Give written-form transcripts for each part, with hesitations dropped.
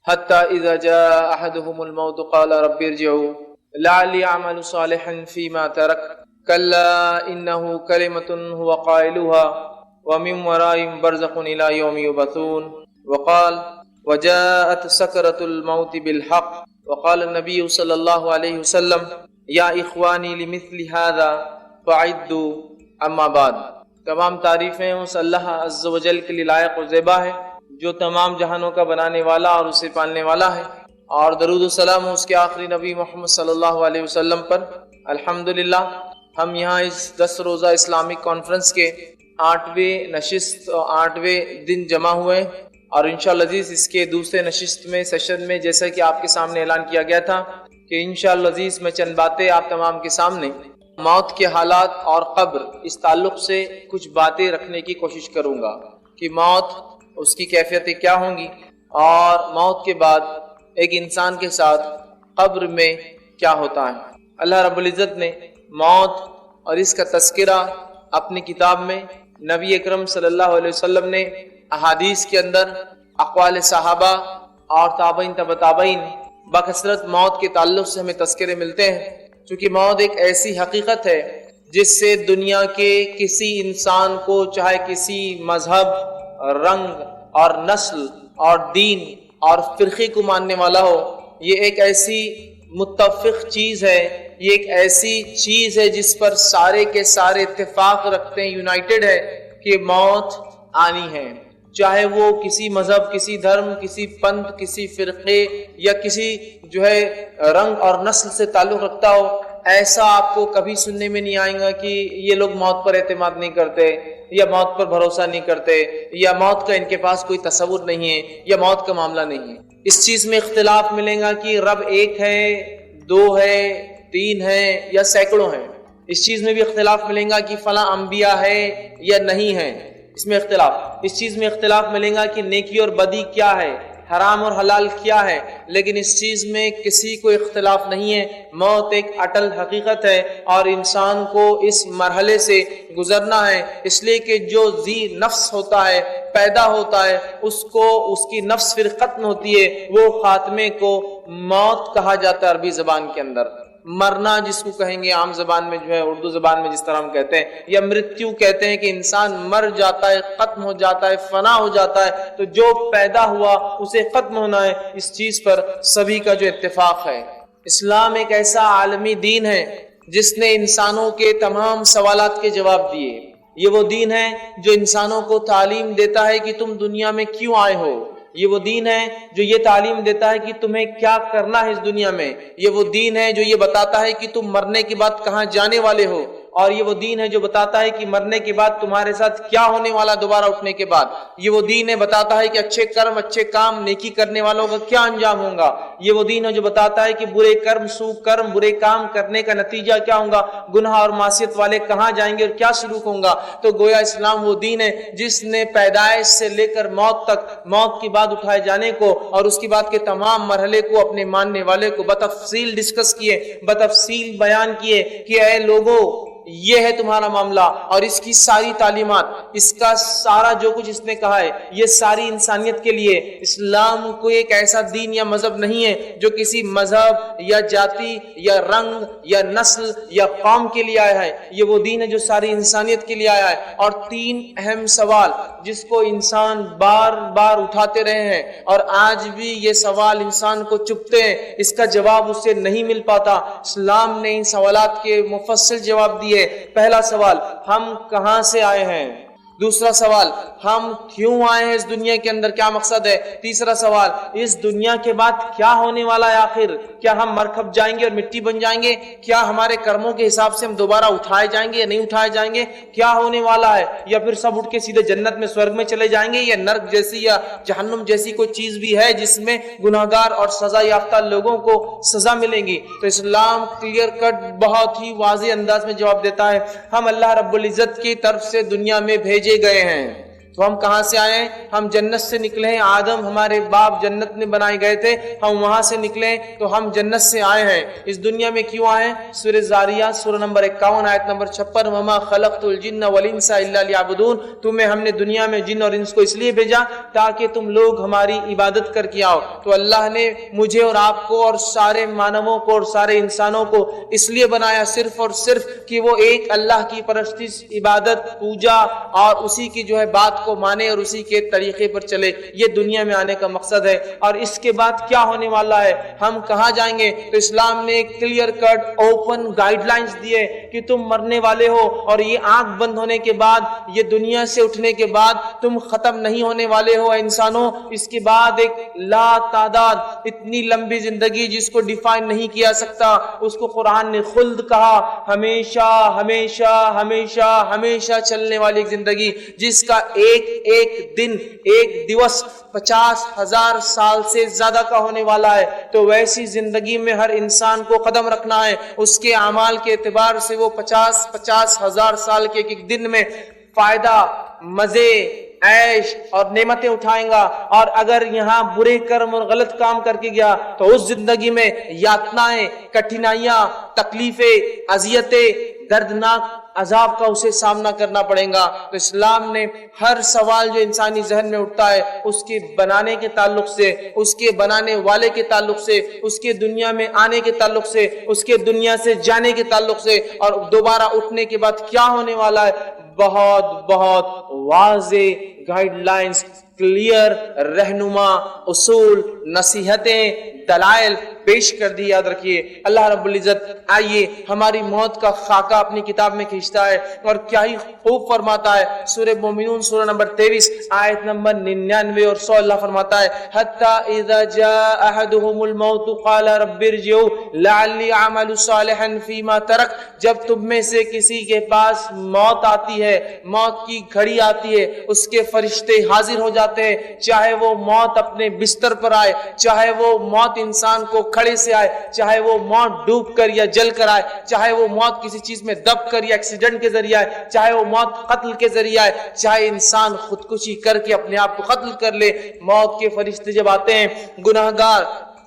حتى إذا جاء أحدهم الموت قال رب ارجعوا لعلي أعمل صالحا فيما ترك كلا إنه كلمة هو قائلها ومن ورائهم برزخ إلى يوم يبعثون وقال وجاءت سكرة الموت بالحق وقال النبي صلى الله عليه وسلم يا إخواني لمثل هذا فعدوا أما بعد. تمام تعریفیں اس اللہ عز و جل کے لیے لائق و زیبا ہے جو تمام جہانوں کا بنانے والا اور اسے پالنے والا ہے، اور درود و سلام اس کے آخری نبی محمد صلی اللہ علیہ وسلم پر. الحمدللہ ہم یہاں اس 10 روزہ اسلامک کانفرنس کے 8ویں نشست اور 8ویں دن جمع ہوئے، اور انشاءاللہ عزیز اس کے دوسرے نشست میں سیشن میں جیسا کہ آپ کے سامنے اعلان کیا گیا تھا کہ انشاءاللہ عزیز میں چند باتیں آپ تمام کے سامنے موت کے حالات اور قبر اس تعلق سے کچھ باتیں رکھنے کی کوشش کروں گا کہ موت اس کی کیفیتیں کیا ہوں گی، اور موت کے بعد ایک انسان کے ساتھ قبر میں کیا ہوتا ہے. اللہ رب العزت نے موت اور اس کا تذکرہ اپنی کتاب میں، نبی اکرم صلی اللہ علیہ وسلم نے احادیث کے اندر، اقوال صحابہ اور تابعین تبع تابعین بکثرت موت کے تعلق سے ہمیں تذکرے ملتے ہیں، چونکہ موت ایک ایسی حقیقت ہے جس سے دنیا کے کسی انسان کو، چاہے کسی مذہب، رنگ اور نسل اور دین اور فرقے کو ماننے والا ہو، یہ ایک ایسی متفق چیز ہے، یہ ایک ایسی چیز ہے جس پر سارے کے سارے اتفاق رکھتے ہیں، یونائٹڈ ہے کہ موت آنی ہے، چاہے وہ کسی مذہب، کسی دھرم، کسی پنتھ، کسی فرقے یا کسی رنگ اور نسل سے تعلق رکھتا ہو. ایسا آپ کو کبھی سننے میں نہیں آئے گا کہ یہ لوگ موت پر اعتماد نہیں کرتے، یا موت پر بھروسہ نہیں کرتے، یا موت کا ان کے پاس کوئی تصور نہیں ہے، یا موت کا معاملہ نہیں ہے. اس چیز میں اختلاف ملے گا کہ رب ایک ہے، 2 ہے، 3 ہے یا سینکڑوں ہیں. اس چیز میں بھی اختلاف ملے گا کہ فلاں انبیاء ہے یا نہیں ہے، اس میں اختلاف. اس چیز میں اختلاف ملے گا کہ نیکی اور بدی کیا ہے، حرام اور حلال کیا ہے، لیکن اس چیز میں کسی کو اختلاف نہیں ہے. موت ایک اٹل حقیقت ہے اور انسان کو اس مرحلے سے گزرنا ہے، اس لیے کہ جو ذی نفس ہوتا ہے، پیدا ہوتا ہے، اس کو اس کی نفس پھر ختم ہوتی ہے، وہ خاتمے کو موت کہا جاتا ہے عربی زبان کے اندر. مرنا جس کو کہیں گے عام زبان میں اردو زبان میں جس طرح ہم کہتے ہیں، یا مرتیو کہتے ہیں کہ انسان مر جاتا ہے، ختم ہو جاتا ہے، فنا ہو جاتا ہے. تو جو پیدا ہوا اسے ختم ہونا ہے، اس چیز پر سبھی کا جو اتفاق ہے. اسلام ایک ایسا عالمی دین ہے جس نے انسانوں کے تمام سوالات کے جواب دیے. یہ وہ دین ہے جو انسانوں کو تعلیم دیتا ہے کہ تم دنیا میں کیوں آئے ہو. یہ وہ دین ہے جو یہ تعلیم دیتا ہے کہ تمہیں کیا کرنا ہے اس دنیا میں. یہ وہ دین ہے جو یہ بتاتا ہے کہ تم مرنے کے بعد کہاں جانے والے ہو. اور یہ وہ دین ہے جو بتاتا ہے کہ مرنے کے بعد تمہارے ساتھ کیا ہونے والا دوبارہ اٹھنے کے بعد. یہ وہ دین ہے بتاتا ہے کہ اچھے کرم، اچھے کام، نیکی کرنے والوں کا کیا انجام ہوگا. یہ وہ دین ہے جو بتاتا ہے کہ برے کرم، سو کرم، برے کام کرنے کا نتیجہ کیا ہوگا، گناہ اور معصیت والے کہاں جائیں گے اور کیا سلوک ہوگا. تو گویا اسلام وہ دین ہے جس نے پیدائش سے لے کر موت تک، موت کے بعد اٹھائے جانے کو اور اس کے بعد کے تمام مرحلے کو اپنے ماننے والے کو بتفصیل ڈسکس کیے، بتفصیل بیان کیے کہ اے لوگوں یہ ہے تمہارا معاملہ، اور اس کی ساری تعلیمات، اس کا سارا جو کچھ اس نے کہا ہے یہ ساری انسانیت کے لیے. اسلام کوئی ایک ایسا دین یا مذہب نہیں ہے جو کسی مذہب یا جاتی یا رنگ یا نسل یا قوم کے لیے آیا ہے. یہ وہ دین ہے جو ساری انسانیت کے لیے آیا ہے. اور 3 اہم سوال جس کو انسان بار بار اٹھاتے رہے ہیں اور آج بھی یہ سوال انسان کو چبھتے ہیں، اس کا جواب اس سے نہیں مل پاتا. اسلام نے ان سوالات کے مفصل جواب دیے. پہلا سوال، ہم کہاں سے آئے ہیں. دوسرا سوال، ہم کیوں آئے ہیں اس دنیا کے اندر، کیا مقصد ہے. تیسرا سوال، اس دنیا کے بعد کیا ہونے والا ہے آخر. کیا ہم مر کھپ جائیں گے اور مٹی بن جائیں گے؟ کیا ہمارے کرموں کے حساب سے ہم دوبارہ اٹھائے جائیں گے یا نہیں اٹھائے جائیں گے؟ کیا ہونے والا ہے؟ یا پھر سب اٹھ کے سیدھے جنت میں، سورگ میں چلے جائیں گے، یا نرک جیسی یا جہنم جیسی کوئی چیز بھی ہے جس میں گناہگار اور سزا یافتہ لوگوں کو سزا ملے گی. تو اسلام کلیئر کٹ بہت ہی واضح انداز میں جواب دیتا ہے، ہم اللہ رب العزت کی طرف سے دنیا میں بھیجے گئے ہیں. تو ہم کہاں سے آئے ہیں؟ ہم جنت سے نکلے ہیں، آدم ہمارے باپ جنت میں بنائے گئے تھے، ہم وہاں سے نکلے تو ہم جنت سے آئے ہیں۔ اس دنیا میں کیوں آئے ہیں؟ سورہ زاریات سورہ نمبر 51 آیت نمبر 56، وما خلقت الجن والانس الا لیعبدون، تمہیں ہم نے دنیا میں جن اور انس کو اس لیے بھیجا تاکہ تم لوگ ہماری عبادت کر کے آؤ۔ تو اللہ نے مجھے اور آپ کو اور سارے مانووں کو اور سارے انسانوں کو اس لیے بنایا صرف اور صرف کہ وہ ایک اللہ کی پرستش، عبادت، پوجا اور اسی کی جو ہے بات کو مانے اور اسی کے طریقے پر چلے۔ یہ دنیا میں آنے کا مقصد ہے۔ اور اس کے بعد کیا ہونے والا ہے، ہم کہاں جائیں گے؟ تو اسلام نے clear cut open guidelines دیے کہ تم مرنے والے ہو، اور یہ آنکھ بند ہونے کے بعد، یہ دنیا سے اٹھنے کے بعد تم ختم نہیں ہونے والے ہو انسانوں۔ اس کے بعد ایک لا تعداد اتنی لمبی زندگی جس کو ڈیفائن نہیں کیا سکتا، اس کو قرآن نے خلد کہا، ہمیشہ ہمیشہ ہمیشہ ہمیشہ چلنے والی ایک زندگی، جس کا ایک ایک دن، ایک دیوس 50,000 سال سے زیادہ کا ہونے والا ہے۔ تو ویسی زندگی میں ہر انسان کو قدم رکھنا ہے۔ اس کے اعمال کے اعتبار سے وہ 50,000 سال کے ایک دن میں فائدہ، مزے، عیش اور نعمتیں اٹھائیں گا، اور اگر یہاں برے کرم اور غلط کام کر کے گیا تو اس زندگی میں یاتنائیں، کٹھنائیاں، تکلیفیں، اذیتیں، دردناک عذاب کا اسے سامنا کرنا پڑے گا۔ تو اسلام نے ہر سوال جو انسانی ذہن میں اٹھتا ہے، اس کے بنانے کے تعلق سے، اس کے بنانے والے کے تعلق سے، اس کے دنیا میں آنے کے تعلق سے، اس کے دنیا سے جانے کے تعلق سے، اور دوبارہ اٹھنے کے بعد کیا ہونے والا ہے، بہت بہت واضح گائیڈ لائنز، کلیئر رہنما اصول، نصیحتیں، دلائل پیش کر دی۔ یاد رکھیے اللہ رب العزت آئیے ہماری موت کا خاکہ اپنی کتاب میں کھینچتا ہے، اور کیا ہی خوب فرماتا ہے۔ سورہ مومنون سورہ نمبر 23 آیت نمبر 99 اور 100 اللہ فرماتا ہے، حتی اذا جاء احدهم الموت قال رب ارجعوا لعلی اعمل صالحا فیما ترک، جب تم میں سے کسی کے پاس موت آتی ہے، موت کی گھڑی آتی ہے، اس کے فرشتے حاضر ہو جاتے ہیں، چاہے وہ موت اپنے بستر پر آئے، چاہے وہ موت انسان کو کھڑے سے آئے، چاہے وہ موت ڈوب کر یا جل کر آئے، چاہے وہ موت کسی چیز میں دب کر یا ایکسیڈنٹ کے ذریعے آئے، چاہے وہ موت قتل کے ذریعے آئے، چاہے انسان خودکشی کر کے اپنے آپ کو قتل کر لے، موت کے فرشتے جب آتے ہیں گناہگار،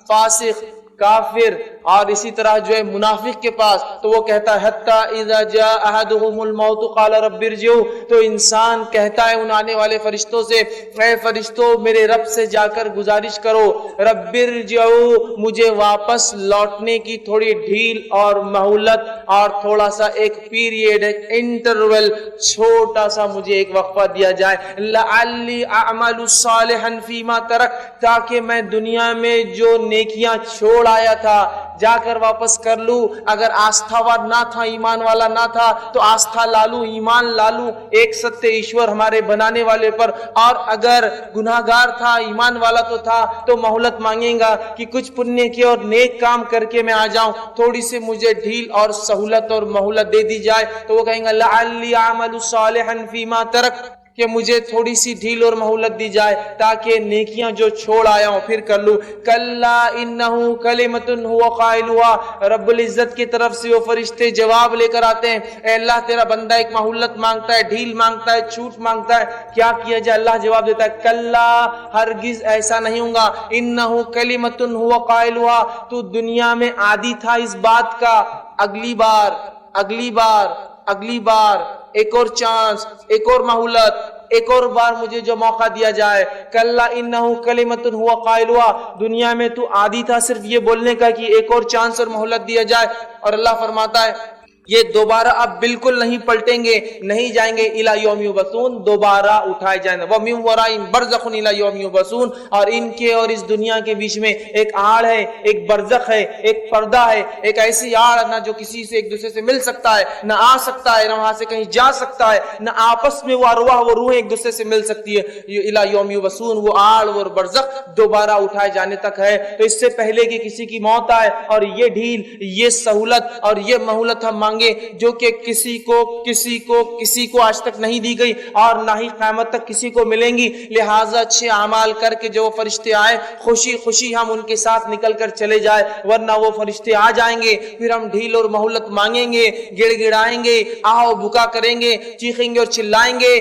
فاسق، کافر اور اسی طرح جو ہے منافق کے پاس، تو وہ کہتا ہے حتی اذا جاء احدهم الموت قال رب ارجعوا، تو انسان کہتا ہے ان آنے والے فرشتوں سے، اے فرشتوں میرے رب سے جا کر گزارش کرو، رب ارجعوا، مجھے واپس لوٹنے کی تھوڑی ڈھیل اور مہلت اور تھوڑا سا ایک پیریڈ، ایک انٹرول، چھوٹا سا مجھے ایک وقفہ دیا جائے، لعلی اعمل صالحا فیما ترک، تاکہ میں دنیا میں جو نیکیاں چھوڑ آیا تھا جا کر واپس کر لوں۔ اگر آستھا وار نہ تھا، ایمان والا نہ تھا، تو آستھا لالوں، ایمان لالوں ایک ستیہ ایشور ہمارے بنانے والے پر، اور اگر گناہگار تھا، ایمان والا تو تھا، تو مہلت مانگیں گا کہ کچھ پنیہ کے اور نیک کام کر کے میں آ جاؤں، تھوڑی سی مجھے ڈھیل اور سہولت اور مہلت دے دی جائے، تو وہ کہیں گا لعلی اعمل صالحا فیما ترک، کہ مجھے تھوڑی سی ڈھیل اور مہلت دی جائے تاکہ نیکیاں جو چھوڑ آیا ہوں پھر کر لوں۔ کلا انہ کلمۃ هو قائلها، رب العزت کی طرف سے وہ فرشتے جواب لے کر آتے ہیں، اے اللہ تیرا بندہ ایک مہلت مانگتا ہے، ڈھیل مانگتا ہے، چھوٹ مانگتا ہے، کیا کیا جائے؟ اللہ جواب دیتا ہے کلا، ہرگز ایسا نہیں ہوگا، انہ کلمۃ هو قائلها، تو دنیا میں عادی تھا اس بات کا، اگلی بار اگلی بار اگلی بار ایک اور چانس، ایک اور مہلت، ایک اور بار مجھے جو موقع دیا جائے۔ کلا انہ کلمۃ هو قائلها، دنیا میں تو عادی تھا صرف یہ بولنے کا کہ ایک اور چانس اور مہلت دیا جائے، اور اللہ فرماتا ہے یہ دوبارہ اب بالکل نہیں پلٹیں گے، نہیں جائیں گے الی یوم یبعثون، دوبارہ اٹھائے جائیں گے، وَمِن وَرَائِهِم بَرْزَخٌ الی یوم یبعثون، اور ان کے اور اس دنیا کے بیچ میں ایک آڑ ہے، ایک برزخ ہے، ایک پردہ ہے، ایک ایسی آڑ نہ جو کسی سے ایک دوسرے سے مل سکتا ہے، نہ آ سکتا ہے، نہ وہاں سے کہیں جا سکتا ہے، نہ آپس میں وہ ارواح وہ روحیں ایک دوسرے سے مل سکتی ہے، الی یوم یبعثون، وہ آڑ وہ برزخ دوبارہ اٹھائے جانے تک ہے۔ تو اس سے پہلے کہ کسی کی موت آئے اور یہ ڈھیل، یہ سہولت اور یہ مہلت ہم مانگے جو کہ کسی کو آج تک نہیں دی گئی اور نہ ہی قیامت تک کسی کو ملیں گی، لہٰذا اچھے اعمال کر کے جو فرشتے آئے خوشی خوشی ہم ان کے ساتھ نکل کر چلے جائے، ورنہ وہ فرشتے آ جائیں گے، پھر ہم ڈھیل اور مہلت مانگیں گے، گڑ گڑائیں گے، آہ و بکا کریں گے، چیخیں گے اور چلائیں گے،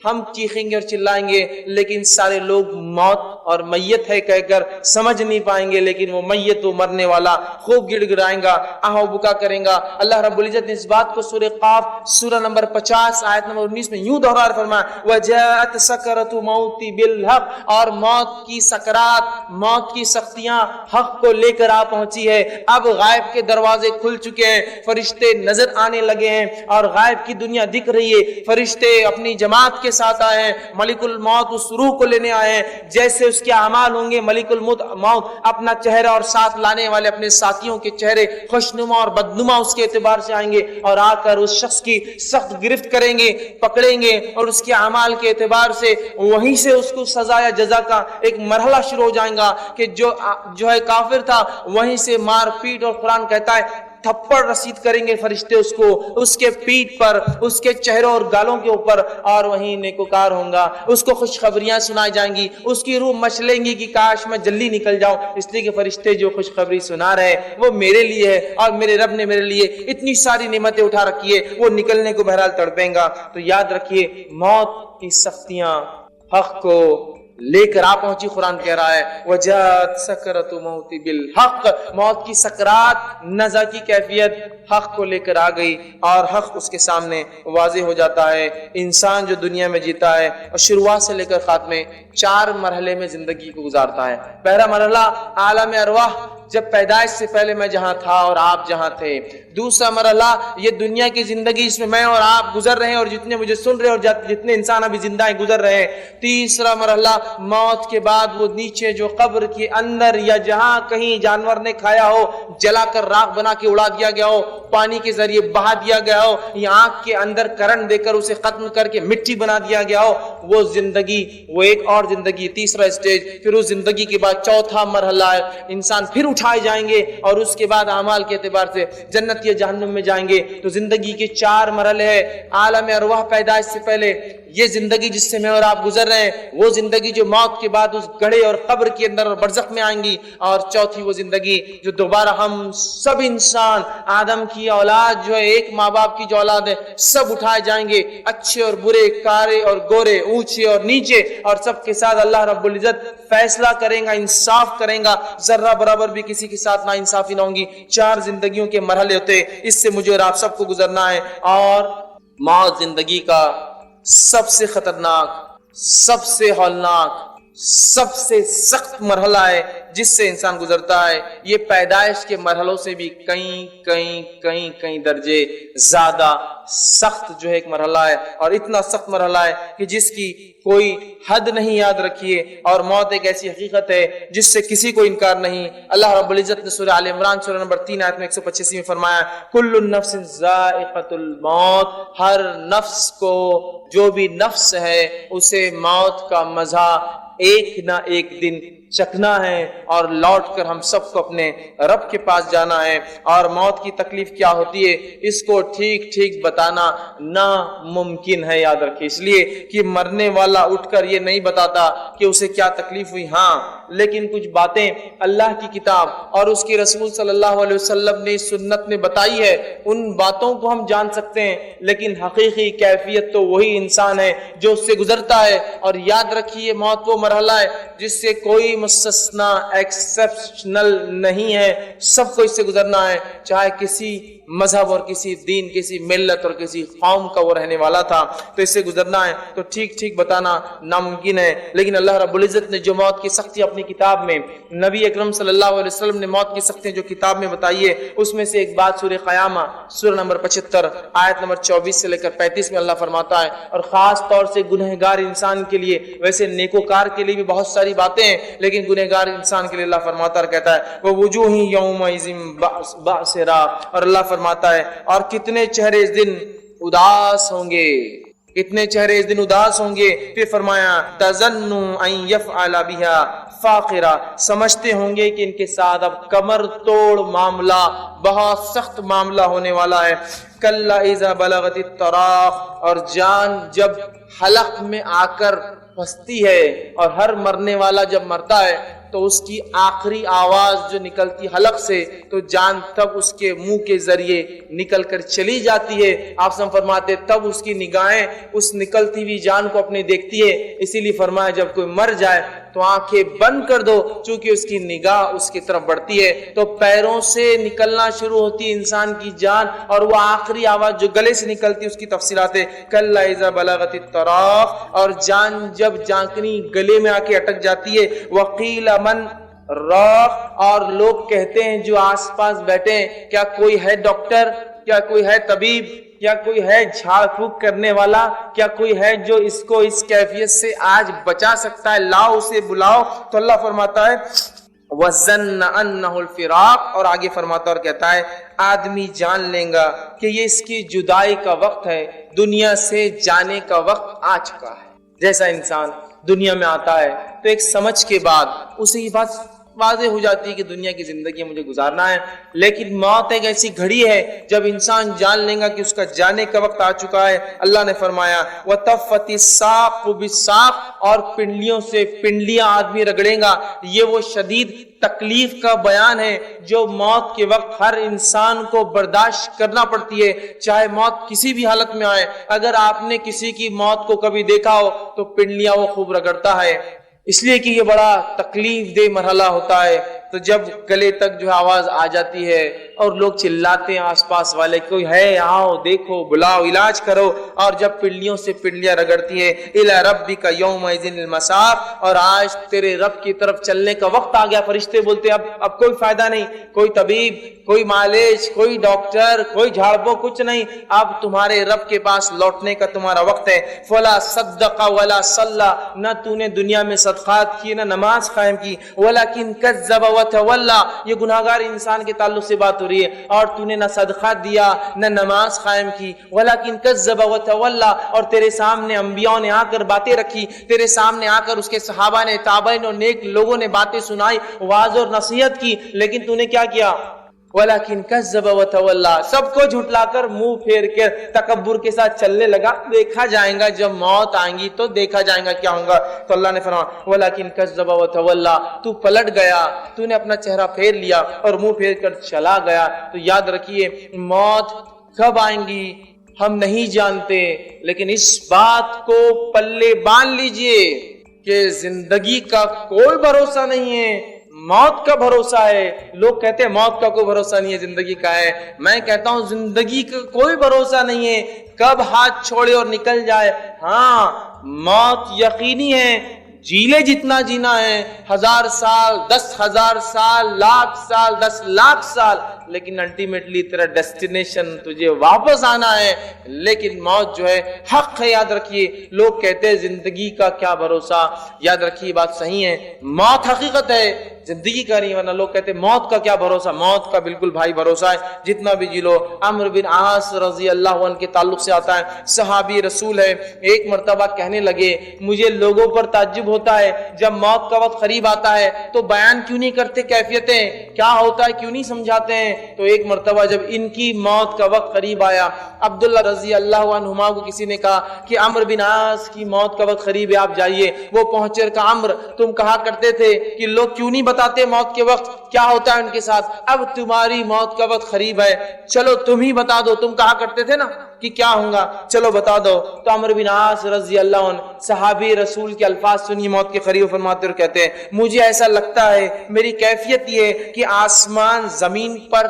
ہم چیخیں گے اور چلائیں گے لیکن سارے لوگ موت اور میت ہے کہہ کر سمجھ نہیں پائیں گے، لیکن وہ میت، وہ مرنے والا خوب گڑ گڑائیں گا، آہو بکا کریں گا۔ اللہ رب العزت نے اس بات کو سورہ قاف سورہ نمبر 50 آیت نمبر 19 میں یوں دوہرا فرمایا وَجَاءَتْ سَكْرَةُ الْمَوْتِ بِالْحَقِّ، اور موت کی سکرات، موت کی سختیاں حق کو لے کر آ پہنچی ہے۔ اب غائب کے دروازے کھل چکے ہیں، فرشتے نظر آنے لگے ہیں اور غائب کی دنیا دکھ رہی ہے۔ فرشتے اپنی جماعت کے ساتھ آئے ہیں، ملک الموت اس روح کو لینے آئے ہیں، جیسے اس کے اعمال ہوں گے ملک الموت اپنا چہرہ اور ساتھ لانے والے اپنے ساتھیوں کے چہرے خوشنما اور بدنما اس کے اعتبار سے آئیں گے اور آ کر اس شخص کی سخت گرفت کریں گے، پکڑیں گے اور اس کے اعمال کے اعتبار سے وہیں سے اس کو سزا یا جزا کا ایک مرحلہ شروع ہو جائے گا کہ جو ہے کافر تھا وہیں سے مار پیٹ، اور قرآن کہتا ہے تھپڑ رسید کریں گے فرشتے اس کو، اس کے پیٹ پر، اس کے چہروں اور گالوں کے اوپر، اور وہیں نیکوکار ہوں گا، اس کو خوشخبریاں سنائی جائیں گی، اس کی روح مچلیں گی کہ کاش میں جلدی نکل جاؤں، اس لیے کہ فرشتے جو خوشخبری سنا رہے وہ میرے لیے ہے اور میرے رب نے میرے لیے اتنی ساری نعمتیں اٹھا رکھی ہے، وہ نکلنے کو بہرحال تڑپیں گا۔ تو یاد رکھیے موت کی سختیاں حق کو لے کر آ پہنچی۔ قرآن کہہ رہا ہے وَجَاءَتْ سَكْرَةُ الْمَوْتِ بِالْحَقِّ، موت کی سکرات، نزع کی کیفیت حق کو لے کر آ گئی اور حق اس کے سامنے واضح ہو جاتا ہے۔ انسان جو دنیا میں جیتا ہے اور شروعات سے لے کر خاتمے 4 مرحلے میں زندگی کو گزارتا ہے۔ پہلا مرحلہ عالم ارواح، جب پیدائش سے پہلے میں جہاں تھا اور آپ جہاں تھے۔ دوسرا مرحلہ یہ دنیا کی زندگی جس میں میں اور آپ گزر رہے ہیں اور جتنے مجھے سن رہے اور جتنے انسان ابھی زندہ ہیں گزر رہے ہیں۔ تیسرا مرحلہ موت کے بعد وہ نیچے جو قبر کے اندر یا جہاں کہیں جانور نے کھایا ہو، جلا کر راکھ بنا کے اڑا دیا گیا ہو، پانی کے ذریعے بہا دیا گیا ہو، یا آنکھ کے اندر کرنٹ دے کر اسے ختم کر کے مٹی بنا دیا گیا ہو، وہ زندگی، وہ ایک اور زندگی، تیسرا سٹیج۔ پھر اس زندگی کے بعد چوتھا مرحلہ ہے، انسان پھر اٹھائے جائیں گے اور اس کے بعد اعمال کے اعتبار سے جنت یا جہنم میں جائیں گے۔ تو زندگی کے 4 مرحلے ہیں۔ عالم ارواح پیدائش سے پہلے یہ زندگی جس سے میں اور آپ گزر رہے ہیں، وہ زندگی جو موت کے بعد اس گڑھے اور قبر کے اندر اور برزخ میں آئیں گی، اور چوتھی وہ زندگی جو دوبارہ ہم سب انسان آدم کی اولاد جو ہے، ایک ماں باپ کی جو اولاد ہے، سب اٹھائے جائیں گے، اچھے اور برے، کارے اور گورے، اونچے اور نیچے، اور سب کے ساتھ اللہ رب العزت فیصلہ کریں گا، انصاف کریں گا، ذرہ برابر بھی کسی کے ساتھ نا انصافی نہ ہوں گی۔ 4 زندگیوں کے مرحلے ہوتے، اس سے مجھے اور آپ سب کو گزرنا ہے۔ اور موت زندگی کا سب سے خطرناک، سب سے ہولناک، سب سے سخت مرحلہ ہے جس سے انسان گزرتا ہے۔ یہ پیدائش کے مرحلوں سے بھی کئی درجے زیادہ سخت جو ہے ایک مرحلہ ہے، اور اتنا سخت مرحلہ ہے کہ جس کی کوئی حد نہیں۔ یاد رکھیے، اور موت ایک ایسی حقیقت ہے جس سے کسی کو انکار نہیں۔ اللہ رب العزت نے سورہ آل عمران سورہ نمبر 3 آیت میں 185 میں فرمایا کل نفس ذائقۃ الموت، ہر نفس کو، جو بھی نفس ہے اسے موت کا مزہ ایک نہ ایک دن چکنا ہے، اور لوٹ کر ہم سب کو اپنے رب کے پاس جانا ہے۔ اور موت کی تکلیف کیا ہوتی ہے اس کو ٹھیک ٹھیک بتانا ناممکن ہے، یاد رکھیں، اس لیے کہ مرنے والا اٹھ کر یہ نہیں بتاتا کہ اسے کیا تکلیف ہوئی، ہاں لیکن کچھ باتیں اللہ کی کتاب اور اس کے رسول صلی اللہ علیہ وسلم نے سنت نے بتائی ہے، ان باتوں کو ہم جان سکتے ہیں، لیکن حقیقی کیفیت تو وہی انسان ہے جو اس سے گزرتا ہے۔ اور یاد رکھیے موت وہ مرحلہ ہے جس سے کوئی مستثنا ایکسپشنل نہیں ہے، سب کو اس سے گزرنا ہے، چاہے کسی مذہب اور کسی دین، کسی ملت اور کسی قوم کا وہ رہنے والا تھا، تو اس سے گزرنا ہے۔ تو ٹھیک ٹھیک بتانا ناممکن ہے، لیکن اللہ رب العزت نے جو موت کی سختی اپنی کتاب میں، نبی اکرم صلی اللہ علیہ وسلم نے موت کی سختی جو کتاب میں بتائی ہے، اس میں سے ایک بات سورہ قیامہ سورہ نمبر 75 آیت نمبر 24 سے لے کر 35 میں اللہ فرماتا ہے، اور خاص طور سے گنہگار انسان کے لیے، ویسے نیکوکار کے لیے بھی بہت ساری باتیں ہیں، لیکن گنہگار انسان کے لیے اللہ فرماتا ہے، کہتا ہے وہ وجوہ یومئذ باسرہ، اور اللہ فرماتا ہے اور کتنے چہرے اس دن اداس ہوں گے، کتنے چہرے اس دن اداس ہوں گے۔ پھر فرمایا تظن ان یفعل بها فاقرہ، سمجھتے ہوں گے کہ ان کے ساتھ اب کمر توڑ معاملہ، بہت سخت معاملہ ہونے والا ہے۔ کلا اذا بلغت التراق، اور جان جب حلق میں آ کر پھنستی ہے، اور ہر مرنے والا جب مرتا ہے تو اس کی آخری آواز جو نکلتی حلق سے تو جان تب اس کے منہ کے ذریعے نکل کر چلی جاتی ہے. آپ سے فرماتے تب اس کی نگاہیں اس نکلتی ہوئی جان کو اپنے دیکھتی ہے. اسی لیے فرمایا جب کوئی مر جائے تو آنکھیں بند کر دو چونکہ اس کی نگاہ اس کی طرف بڑھتی ہے. تو پیروں سے نکلنا شروع ہوتی ہے انسان کی جان اور وہ آخری آواز جو گلے سے نکلتی ہے اس کی تفصیلات ہے کلا اذا بلغت التراق. اور جان جب جانکنی گلے میں آ کے اٹک جاتی ہے وقیل من راق. اور لوگ کہتے ہیں جو آس پاس بیٹھے ہیں کیا کوئی ہے ڈاکٹر, کیا کوئی ہے طبیب, کیا کوئی ہے جھاڑ پھونک کرنے والا, کیا کوئی ہے جو اس کو اس کیفیت سے آج بچا سکتا ہے, لاؤ اسے بلاؤ. تو اللہ فرماتا ہے وَظَنَّ أَنَّهُ الْفِرَاقُ. اور آگے فرماتا اور کہتا ہے آدمی جان لیں گا کہ یہ اس کی جدائی کا وقت ہے, دنیا سے جانے کا وقت آ چکا ہے. جیسا انسان دنیا میں آتا ہے تو ایک سمجھ کے بعد اسے یہ بات واضح ہو جاتی ہے کہ دنیا کی زندگی مجھے گزارنا ہے, لیکن موت ایک ایسی گھڑی ہے جب انسان جان لے گا کہ اس کا جانے کا وقت آ چکا ہے. اللہ نے فرمایا وَتَفَّتِ السَّاقُ بِالسَّاقِ. اور پنڈلیوں سے پنڈلیاں آدمی رگڑے گا. یہ وہ شدید تکلیف کا بیان ہے جو موت کے وقت ہر انسان کو برداشت کرنا پڑتی ہے, چاہے موت کسی بھی حالت میں آئے. اگر آپ نے کسی کی موت کو کبھی دیکھا ہو تو پنڈلیاں وہ خوب رگڑتا ہے, اس لیے کہ یہ بڑا تکلیف دہ مرحلہ ہوتا ہے. تو جب گلے تک جو آواز آ جاتی ہے اور لوگ چلاتے ہیں آس پاس والے کوئی ہے آؤ دیکھو بلاؤ علاج کرو, اور جب پنڈلیوں سے پنڈلیاں رگڑتی ہے اِلَى رَبِّكَ يَوْمَئِذٍ الْمَسَاقُ. اور آج تیرے رب کی طرف چلنے کا وقت آ گیا. فرشتے بولتے اب کوئی فائدہ نہیں, کوئی طبیب, کوئی معالج, کوئی ڈاکٹر, کوئی جھاڑبو, کچھ نہیں, اب تمہارے رب کے پاس لوٹنے کا تمہارا وقت ہے. فَلَا صَدَّقَ وَلَا صَلَّى. نہ تو نے دنیا میں صدقات کی نہ نماز قائم کی. وَلَكِنْ كَذَّبَ وَتَوَلَّى. یہ گناہگار انسان کے تعلق سے بات ہو رہی ہے, اور تو نے نہ صدقات دیا نہ نماز قائم کی. وَلَكِنْ كَذَّبَ وَتَوَلَّى. اور تیرے سامنے انبیاء نے آ کر باتیں رکھی, تیرے سامنے آ کر اس کے صحابہ نے, تابعین اور نیک لوگوں نے باتیں سنائی, واعظ اور نصیحت کی, لیکن تو نے کیا کیا؟ وَلَكِنْ كَذَّبَ وَتَوَلَّى. سب کو جھٹلا کر منہ پھیر کے تکبر کے ساتھ چلنے لگا. دیکھا جائے گا جب موت آئیں گی تو دیکھا جائے گا کیا ہوگا. تو اللہ نے فرمایا وَلَكِنْ كَذَّبَ وَتَوَلَّى. تو پلٹ گیا, تو نے اپنا چہرہ پھیر لیا اور منہ پھیر کر چلا گیا. تو یاد رکھیے موت کب آئیں گی ہم نہیں جانتے, لیکن اس بات کو پلے باندھ لیجئے کہ زندگی کا کوئی بھروسہ نہیں ہے, موت کا بھروسہ ہے. لوگ کہتے ہیں موت کا کوئی بھروسہ نہیں ہے, زندگی کا ہے. میں کہتا ہوں زندگی کا کوئی بھروسہ نہیں ہے, کب ہاتھ چھوڑے اور نکل جائے. ہاں موت یقینی ہے, جی لے جتنا جینا ہے, 1000 سال, 10,000 سال, 1,00,000 سال, 10 لاکھ سال, لیکن الٹیمیٹلی تیرا ڈیسٹینیشن تجھے واپس آنا ہے. لیکن موت جو ہے حق ہے, یاد رکھیے. لوگ کہتے ہیں زندگی کا کیا بھروسہ, یاد رکھیے بات صحیح ہے, موت حقیقت ہے, زندگی کا نہیں. ورنہ لوگ کہتے ہیں موت کا کیا بھروسہ, موت کا بالکل بھائی بھروسہ ہے, جتنا بھی جی لو. عمرو بن عاص رضی اللہ عنہ کے تعلق سے آتا ہے, صحابی رسول ہے. ایک مرتبہ کہنے لگے مجھے لوگوں پر تعجب ہوتا ہے جب موت کا وقت قریب آتا ہے تو بیان کیوں نہیں کرتے کیفیتیں, کیا ہوتا ہے کیوں نہیں سمجھاتے ہیں. تو ایک مرتبہ جب ان کی موت کا وقت قریب آیا, عبداللہ رضی اللہ عنہما کو کسی نے کہا کہ عمرو بن عاص کی موت کا وقت قریب ہے, آپ جائیے. وہ پہنچے اور کہا عمرو تم کہا کرتے تھے کہ لوگ کیوں نہیں بتاتے موت کے وقت کیا ہوتا ہے ان کے ساتھ, اب تمہاری موت کا وقت قریب ہے, چلو تم ہی بتا دو. تم کہا کرتے تھے نا کہ کیا ہوگا, چلو بتا دو. تو عمرو بن عاص رضی اللہ عنہ صحابی رسول کے الفاظ سنی موت کے قریب, فرماتے اور کہتے ہیں مجھے ایسا لگتا ہے, میری کیفیت یہ کہ آسمان زمین پر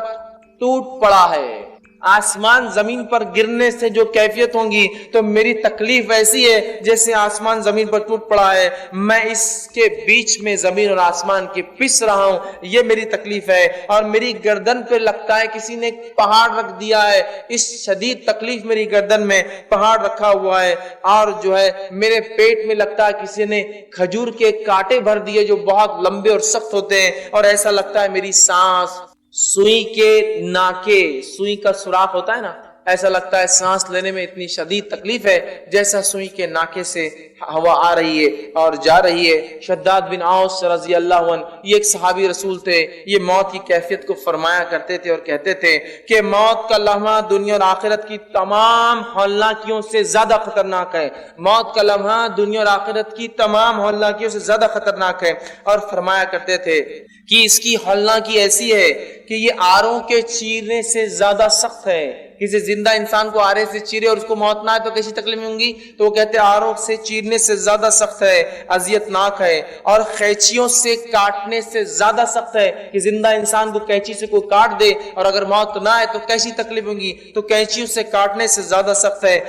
ٹوٹ پڑا ہے. آسمان زمین پر گرنے سے جو کیفیت ہوں گی تو میری تکلیف ایسی ہے جیسے آسمان زمین پر ٹوٹ پڑا ہے, میں اس کے بیچ میں زمین اور آسمان کے پس رہا ہوں, یہ میری تکلیف ہے. اور میری گردن پہ لگتا ہے کسی نے پہاڑ رکھ دیا ہے, اس شدید تکلیف میری گردن میں پہاڑ رکھا ہوا ہے. اور جو ہے میرے پیٹ میں لگتا ہے کسی نے کھجور کے کانٹے بھر دیے جو بہت لمبے اور سخت ہوتے ہیں, اور ایسا لگتا ہے میری سانس سوئی کے ناکے, سوئی کا سوراخ ہوتا ہے نا, ایسا لگتا ہے سانس لینے میں اتنی شدید تکلیف ہے جیسا سوئی کے ناکے سے ہوا آ رہی ہے اور جا رہی ہے۔ شداد بن اوس رضی اللہ عنہ یہ ایک صحابی رسول تھے، یہ موت کی کیفیت کو فرمایا کرتے تھے اور کہتے تھے کہ موت کا لمحہ دنیا اور آخرت کی تمام ہولناکیوں سے زیادہ خطرناک ہے، موت کا لمحہ دنیا اور آخرت کی تمام ہولناکیوں سے زیادہ خطرناک ہے، اور فرمایا کرتے تھے کہ اس کی ہولناکی ایسی ہے کہ یہ آروں کے چیرنے سے زیادہ سخت ہے۔ کسی زندہ انسان کو آرے سے چیرے اور اس کو موت نہ آئے تو کیسی تکلیف ہوں گی؟ تو وہ کہتے ہیں آروں سے چیرنے سے زیادہ سخت ہے، اذیت ناک ہے، اور قینچیوں سے کاٹنے سے زیادہ سخت ہے کہ زندہ انسان کو قینچی سے کوئی کاٹ دے اور اگر موت نہ آئے تو کیسی تکلیف ہوں گی؟ تو قینچیوں سے کاٹنے سے زیادہ سخت ہے،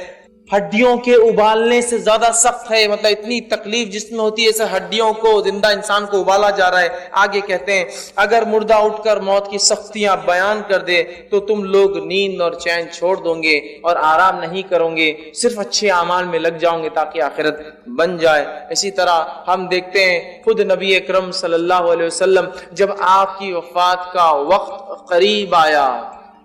ہڈیوں کے ابالنے سے زیادہ سخت ہے، مطلب اتنی تکلیف جس میں ہوتی ہے ایسے ہڈیوں کو زندہ انسان کو ابالا جا رہا ہے۔ آگے کہتے ہیں اگر مردہ اٹھ کر موت کی سختیاں بیان کر دے تو تم لوگ نیند اور چین چھوڑ دو گے اور آرام نہیں کرو گے، صرف اچھے اعمال میں لگ جاؤ گے تاکہ آخرت بن جائے۔ اسی طرح ہم دیکھتے ہیں خود نبی اکرم صلی اللہ علیہ وسلم جب آپ کی وفات کا وقت قریب آیا،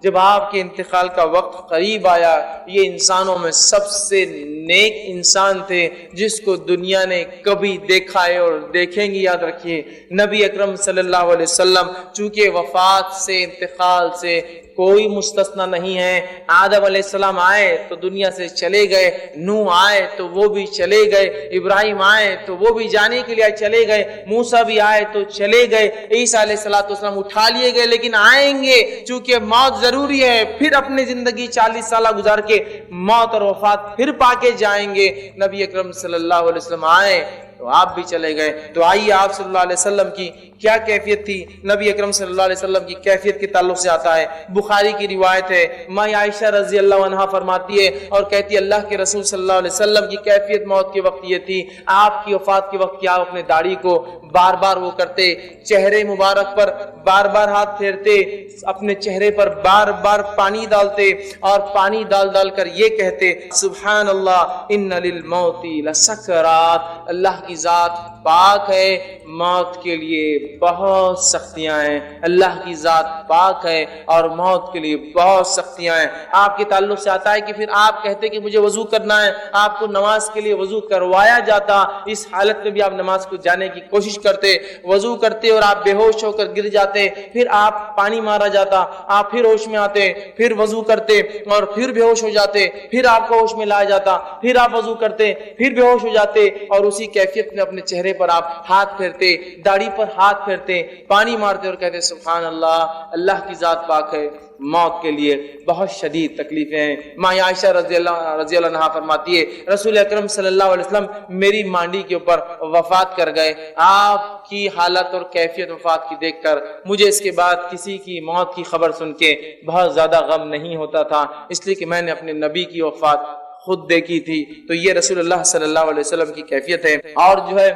جب آپ کے انتقال کا وقت قریب آیا، یہ انسانوں میں سب سے نیک انسان تھے جس کو دنیا نے کبھی دیکھا ہے اور دیکھیں گی۔ یاد رکھیے نبی اکرم صلی اللہ علیہ وسلم چونکہ وفات سے انتقال سے کوئی مستثنا نہیں ہے، آدم علیہ السلام آئے تو دنیا سے چلے گئے، نوح آئے تو وہ بھی چلے گئے، ابراہیم آئے تو وہ بھی جانے کے لیے چلے گئے، موسیٰ بھی آئے تو چلے گئے، عیسیٰ علیہ السلام اٹھا لیے گئے لیکن آئیں گے، چونکہ موت ضروری ہے، پھر اپنی زندگی 40 سالہ گزار کے موت اور وفات پھر پا کے جائیں گے۔ نبی اکرم صلی اللہ علیہ وسلم آئے تو آپ بھی چلے گئے۔ تو آئیے آپ صلی اللہ علیہ وسلم کی کیا کیفیت تھی، نبی اکرم صلی اللہ علیہ وسلم کی کیفیت کے تعلق سے آتا ہے۔ بخاری کی روایت ہے، ماں عائشہ رضی اللہ عنہا فرماتی ہے اور کہتی ہے اللہ کے رسول صلی اللہ علیہ وسلم کی کیفیت موت کے وقت یہ تھی، آپ کی وفات کے وقت کیا اپنے داڑھی کو بار بار وہ کرتے، چہرے مبارک پر بار بار ہاتھ پھیرتے، اپنے چہرے پر بار بار پانی ڈالتے اور پانی ڈال ڈال کر یہ کہتے سبحان اللہ ان للموت لسکرات، اللہ کی ذات پاک ہے، موت کے لیے بہت سختیاں ہیں، اللہ کی ذات پاک ہے اور موت کے لیے بہت سختیاں ہیں۔ آپ کے تعلق سے آتا ہے کہ پھر آپ کہتے کہ مجھے وضو کرنا ہے، آپ کو نماز کے لیے وضو کروایا جاتا، اس حالت میں بھی آپ نماز کو جانے کی کوشش کرتے، وضو کرتے اور آپ بے ہوش ہو کر گر جاتے، پھر آپ پانی مارا جاتا، آپ پھر ہوش میں آتے، پھر وضو کرتے اور پھر بے ہوش ہو جاتے، پھر آپ کو ہوش میں لایا جاتا، پھر آپ وضو کرتے، پھر بے ہوش ہو جاتے اور اسی کیفیت میں اپنے چہرے پر آپ ہاتھ پھیرتے، داڑھی پر ہاتھ پھیرتے، پانی مارتے اور کہتے سبحان اللہ، اللہ کی ذات پاک ہے، موت کے لیے بہت شدید تکلیفیں ہیں۔ ماں عائشہ رضی اللہ عنہا فرماتی ہے رسول اکرم صلی اللہ علیہ وسلم میری مانڈی کے اوپر وفات کر گئے، آپ کی حالت اور کیفیت وفات کی دیکھ کر مجھے اس کے بعد کسی کی موت کی خبر سن کے بہت زیادہ غم نہیں ہوتا تھا، اس لیے کہ میں نے اپنے نبی کی وفات خود دیکھی تھی۔ تو یہ رسول اللہ صلی اللہ علیہ وسلم کی کیفیت ہے، اور جو ہے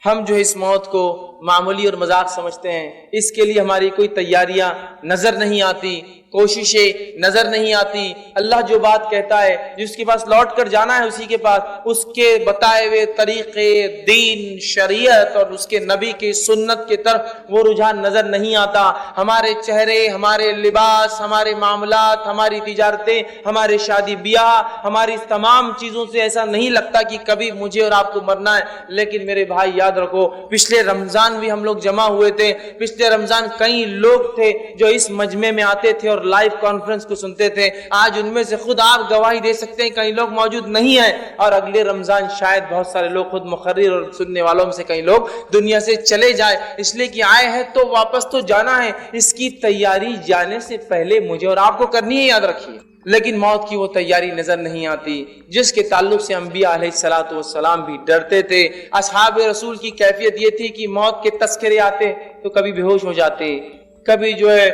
ہم جو اس موت کو معمولی اور مذاق سمجھتے ہیں، اس کے لیے ہماری کوئی تیاریاں نظر نہیں آتی، کوششیں نظر نہیں آتی۔ اللہ جو بات کہتا ہے جس کے پاس لوٹ کر جانا ہے اسی کے پاس، اس کے بتائے ہوئے طریقے، دین، شریعت اور اس کے نبی کی سنت کی طرف وہ رجحان نظر نہیں آتا۔ ہمارے چہرے، ہمارے لباس، ہمارے معاملات، ہماری تجارتیں، ہمارے شادی بیاہ، ہماری تمام چیزوں سے ایسا نہیں لگتا کہ کبھی مجھے اور آپ کو مرنا ہے۔ لیکن میرے بھائی یاد رکھو، پچھلے رمضان بھی ہم لوگ جمع ہوئے تھے، پچھلے رمضان کئی لوگ تھے جو اس مجمع میں آتے تھے اور لائیو کانفرنس کو سنتے تھے، آج ان میں سے خود آپ گواہی دے سکتے ہیں کئی لوگ موجود نہیں ہیں، اور اگلے رمضان شاید بہت سارے لوگ خود مقرر اور سننے والوں میں سے کئی لوگ دنیا سے چلے جائے، اس لیے کہ آئے ہیں تو واپس تو جانا ہے، اس کی تیاری جانے سے پہلے مجھے اور آپ کو کرنی ہے، یاد رکھیے۔ لیکن موت کی وہ تیاری نظر نہیں آتی جس کے تعلق سے انبیاء علیہ الصلوۃ والسلام بھی ڈرتے تھے۔ اصحاب رسول کی کیفیت یہ تھی کہ موت کے تذکرے آتے تو کبھی بے ہوش ہو جاتے، کبھی جو ہے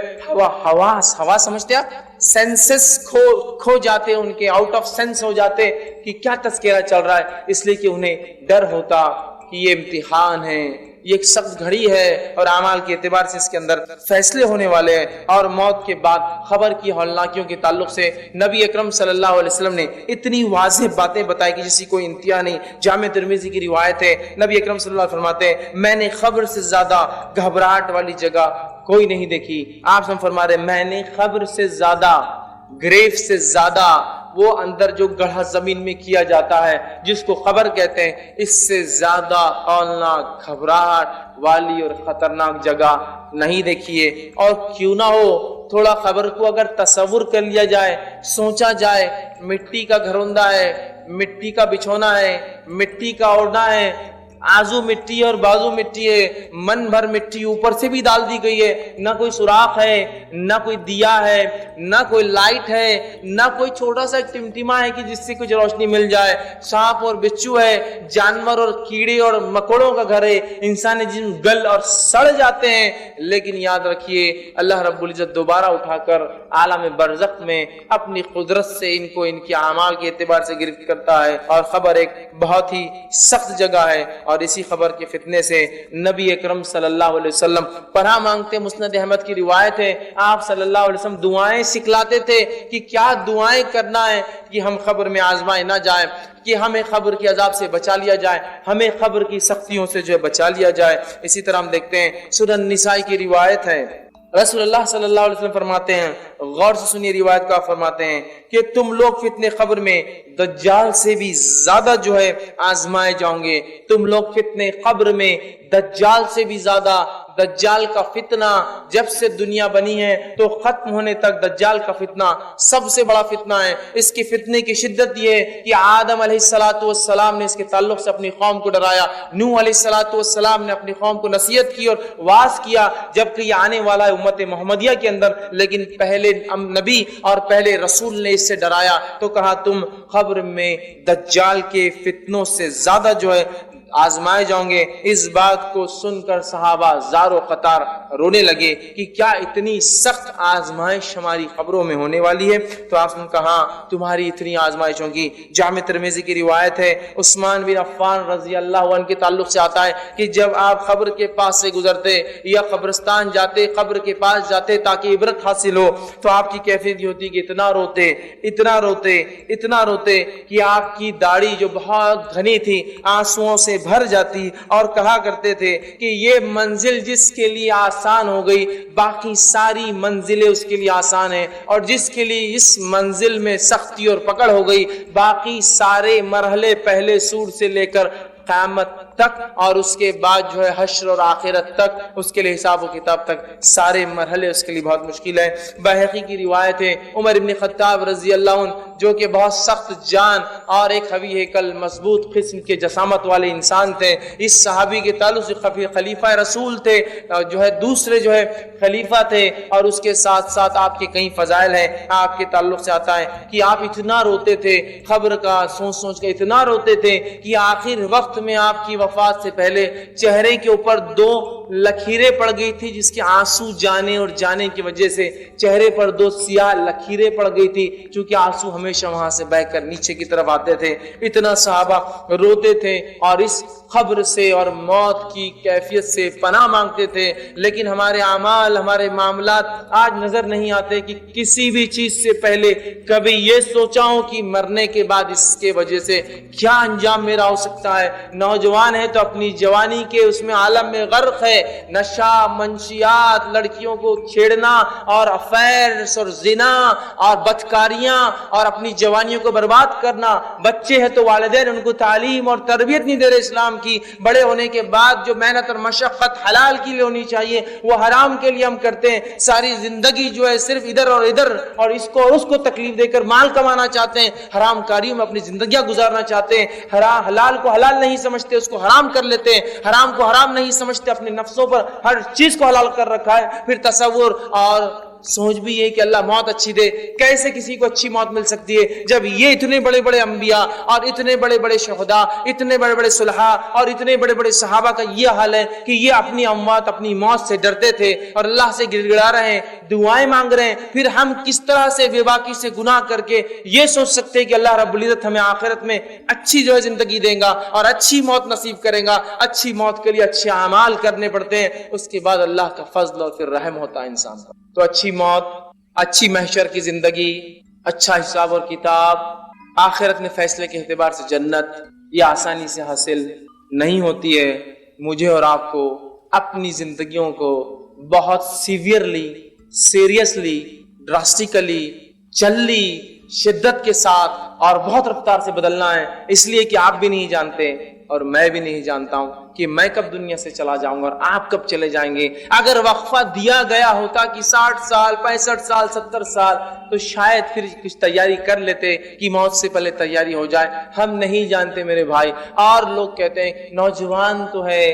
حواس سمجھتے آپ، سینسز کھو جاتے، ان کے آؤٹ آف سینس ہو جاتے کہ کیا تذکرہ چل رہا ہے، اس لیے کہ انہیں ڈر ہوتا کہ یہ امتحان ہے، یہ ایک سخت گھڑی ہے اور اعمال کے اعتبار سے اس کے اندر فیصلے ہونے والے ہیں۔ اور موت کے بعد خبر کی ہولناکیوں کے تعلق سے نبی اکرم صلی اللہ علیہ وسلم نے اتنی واضح باتیں بتائی کہ جس کی کوئی انتہا نہیں۔ جامع ترمذی کی روایت ہے، نبی اکرم صلی اللہ علیہ وسلم فرماتے ہیں میں نے خبر سے زیادہ گھبراہٹ والی جگہ کوئی نہیں دیکھی۔ آپ سے فرما رہے میں نے خبر سے زیادہ گریف سے زیادہ وہ اندر جو گڑھا زمین میں کیا جاتا ہے جس کو قبر کہتے ہیں، اس سے زیادہ ہولناک، گھبراہٹ والی اور خطرناک جگہ نہیں دیکھیے۔ اور کیوں نہ ہو تھوڑا قبر کو اگر تصور کر لیا جائے، سوچا جائے، مٹی کا گھروندہ ہے، مٹی کا بچھونا ہے، مٹی کا اوڑھنا ہے، آزو مٹی اور بازو مٹی ہے، من بھر مٹی اوپر سے بھی ڈال دی گئی ہے، نہ کوئی سوراخ ہے، نہ کوئی دیا ہے، نہ کوئی لائٹ ہے، نہ کوئی چھوٹا سا ٹمٹما ہے کہ جس سے کچھ روشنی مل جائے، سانپ اور بچھو ہے، جانور اور کیڑے اور مکوڑوں کا گھر ہے، انسانی جسم گل اور سڑ جاتے ہیں، لیکن یاد رکھیے اللہ رب العزت دوبارہ اٹھا کر عالم برزخ میں اپنی قدرت سے ان کو ان کے اعمال کے اعتبار سے گرفت کرتا ہے۔ اور خبر ایک بہت ہی سخت جگہ ہے، اور اسی خبر کے فتنے سے نبی اکرم صلی اللہ علیہ وسلم پناہ مانگتے۔ مسند احمد کی روایت ہے، آپ صلی اللہ علیہ وسلم دعائیں سکھلاتے تھے کہ کیا دعائیں کرنا ہے کہ ہم قبر میں آزمائے نہ جائیں، کہ ہمیں قبر کے عذاب سے بچا لیا جائے، ہمیں قبر کی سختیوں سے جو ہے بچا لیا جائے۔ اسی طرح ہم دیکھتے ہیں سنن نسائی کی روایت ہے، رسول اللہ صلی اللہ علیہ وسلم فرماتے ہیں، غور سے سنیے روایت کا، فرماتے ہیں کہ تم لوگ فتنے قبر میں دجال سے بھی زیادہ جو ہے آزمائے جاؤ گے، تم لوگ فتنے قبر میں دجال سے بھی زیادہ۔ دجال کا فتنہ جب سے دنیا بنی ہے تو ختم ہونے تک دجال کا فتنہ سب سے بڑا فتنہ ہے۔ اس کی فتنے کی شدت یہ ہے کہ آدم علیہ السلام نے اس کے تعلق سے اپنی قوم کو ڈرایا، نوح علیہ السلام نے اپنی قوم کو نصیحت کی اور واعظ کیا، جبکہ یہ آنے والا ہے امت محمدیہ کے اندر، لیکن پہلے نبی اور پہلے رسول نے اس سے ڈرایا تو کہا تم قبر میں دجال کے فتنوں سے زیادہ جو ہے آزمائے جاؤں گے۔ اس بات کو سن کر صحابہ زار و قطار رونے لگے کہ کیا اتنی سخت آزمائش ہماری قبروں میں ہونے والی ہے؟ تو آپ نے کہا تمہاری اتنی آزمائش ہوگی۔ جامع ترمذی کی روایت ہے، عثمان بن عفان رضی اللہ عنہ کے تعلق سے آتا ہے کہ جب آپ قبر کے پاس سے گزرتے یا قبرستان جاتے، قبر کے پاس جاتے تاکہ عبرت حاصل ہو، تو آپ کی کیفیت یہ ہوتی کہ اتنا روتے اتنا روتے اتنا روتے کہ آپ کی داڑھی جو بہت گھنی تھی آنسوؤں سے بھر جاتی، اور کہا کرتے تھے کہ یہ منزل جس کے لیے آسان ہو گئی باقی ساری منزلیں اس کے لیے آسان ہیں، اور جس کے لیے اس منزل میں سختی اور پکڑ ہو گئی باقی سارے مرحلے پہلے سور سے لے کر قیامت تک اور اس کے بعد جو ہے حشر اور آخرت تک، اس کے لیے حساب و کتاب تک سارے مرحلے اس کے لیے بہت مشکل ہے۔ بہقی کی روایت ہے، عمر بن خطاب رضی اللہ عنہ جو کہ بہت سخت جان اور ایک قوی ہیکل مضبوط قسم کے جسامت والے انسان تھے، اس صحابی کے تعلق سے خلیفہ رسول تھے، جو ہے دوسرے جو ہے خلیفہ تھے، اور اس کے ساتھ ساتھ آپ کے کئی فضائل ہیں۔ آپ کے تعلق سے آتا ہے کہ آپ اتنا روتے تھے، قبر کا سوچ سوچ کے اتنا روتے تھے کہ آخر وقت میں آپ کی وفات سے پہلے چہرے کے اوپر 2 لکیریں پڑ گئی تھی، جس کے آنسو جانے اور جانے کی وجہ سے چہرے پر 2 سیاہ لکیریں پڑ گئی تھی، چونکہ آنسو ہمیشہ وہاں سے بہہ کر نیچے کی طرف آتے تھے۔ اتنا صحابہ روتے تھے اور اس قبر سے اور موت کی کیفیت سے پناہ مانگتے تھے، لیکن ہمارے اعمال، ہمارے معاملات آج نظر نہیں آتے کہ کسی بھی چیز سے پہلے کبھی یہ سوچا ہوں کہ مرنے کے بعد اس کے وجہ سے کیا انجام میرا ہو سکتا ہے۔ نوجوان ہے تو اپنی جوانی کے اس میں عالم میں غرق ہے، نشہ، منشیات، لڑکیوں کو چھیڑنا اور افیئرز اور زنا اور بدکاریاں اور اپنی جوانیوں کو برباد کرنا۔ بچے ہیں تو والدین ان کو تعلیم اور تربیت نہیں دے رہے اسلام کی، بڑے ہونے کے بعد جو محنت اور مشقت حلال کے لیے ہونی چاہیے وہ حرام کے لیے ہم کرتے ہیں۔ ساری زندگی جو ہے صرف ادھر اور ادھر اور اس کو اور اس کو تکلیف دے کر مال کمانا چاہتے ہیں، حرام کاریوں میں اپنی زندگیاں گزارنا چاہتے ہیں، حلال کو حلال نہیں سمجھتے، اس کو حرام کر لیتے ہیں، حرام کو حرام نہیں سمجھتے، اپنے نفسوں پر ہر چیز کو حلال کر رکھا ہے۔ پھر تصور اور سوچ بھی یہ کہ اللہ موت اچھی دے، کیسے کسی کو اچھی موت مل سکتی ہے جب یہ اتنے بڑے بڑے انبیاء اور اتنے بڑے بڑے شہداء، اتنے بڑے بڑے صلحاء اور اتنے بڑے بڑے صحابہ کا یہ حال ہے کہ یہ اپنی اموات، اپنی موت سے ڈرتے تھے اور اللہ سے گڑ گڑا رہے ہیں، دعائیں مانگ رہے ہیں۔ پھر ہم کس طرح سے بے باکی سے گناہ کر کے یہ سوچ سکتے ہیں کہ اللہ رب العزت ہمیں آخرت میں اچھی جو ہے زندگی دیں گا اور اچھی موت نصیب کریں گا؟ اچھی موت کے لیے اچھے اعمال کرنے پڑتے ہیں، اس کے بعد اللہ کا فضل اور پھر رحم ہوتا ہے انسان پر۔ تو اچھی موت، اچھی محشر کی زندگی، اچھا حساب اور کتاب، آخرت میں فیصلے کے اعتبار سے جنت، یہ آسانی سے حاصل نہیں ہوتی ہے۔ مجھے اور آپ کو اپنی زندگیوں کو بہت سیویئرلی، سیریسلی، ڈراسٹیکلی جلدی شدت کے ساتھ اور بہت رفتار سے بدلنا ہے، اس لیے کہ آپ بھی نہیں جانتے اور میں بھی نہیں جانتا ہوں کہ میں کب دنیا سے چلا جاؤں گا اور آپ کب چلے جائیں گے۔ اگر وقفہ دیا گیا ہوتا کہ 60 سال 65 سال 70 سال تو شاید پھر کچھ تیاری کر لیتے کہ موت سے پہلے تیاری ہو جائے، ہم نہیں جانتے میرے بھائی۔ اور لوگ کہتے ہیں نوجوان تو ہے،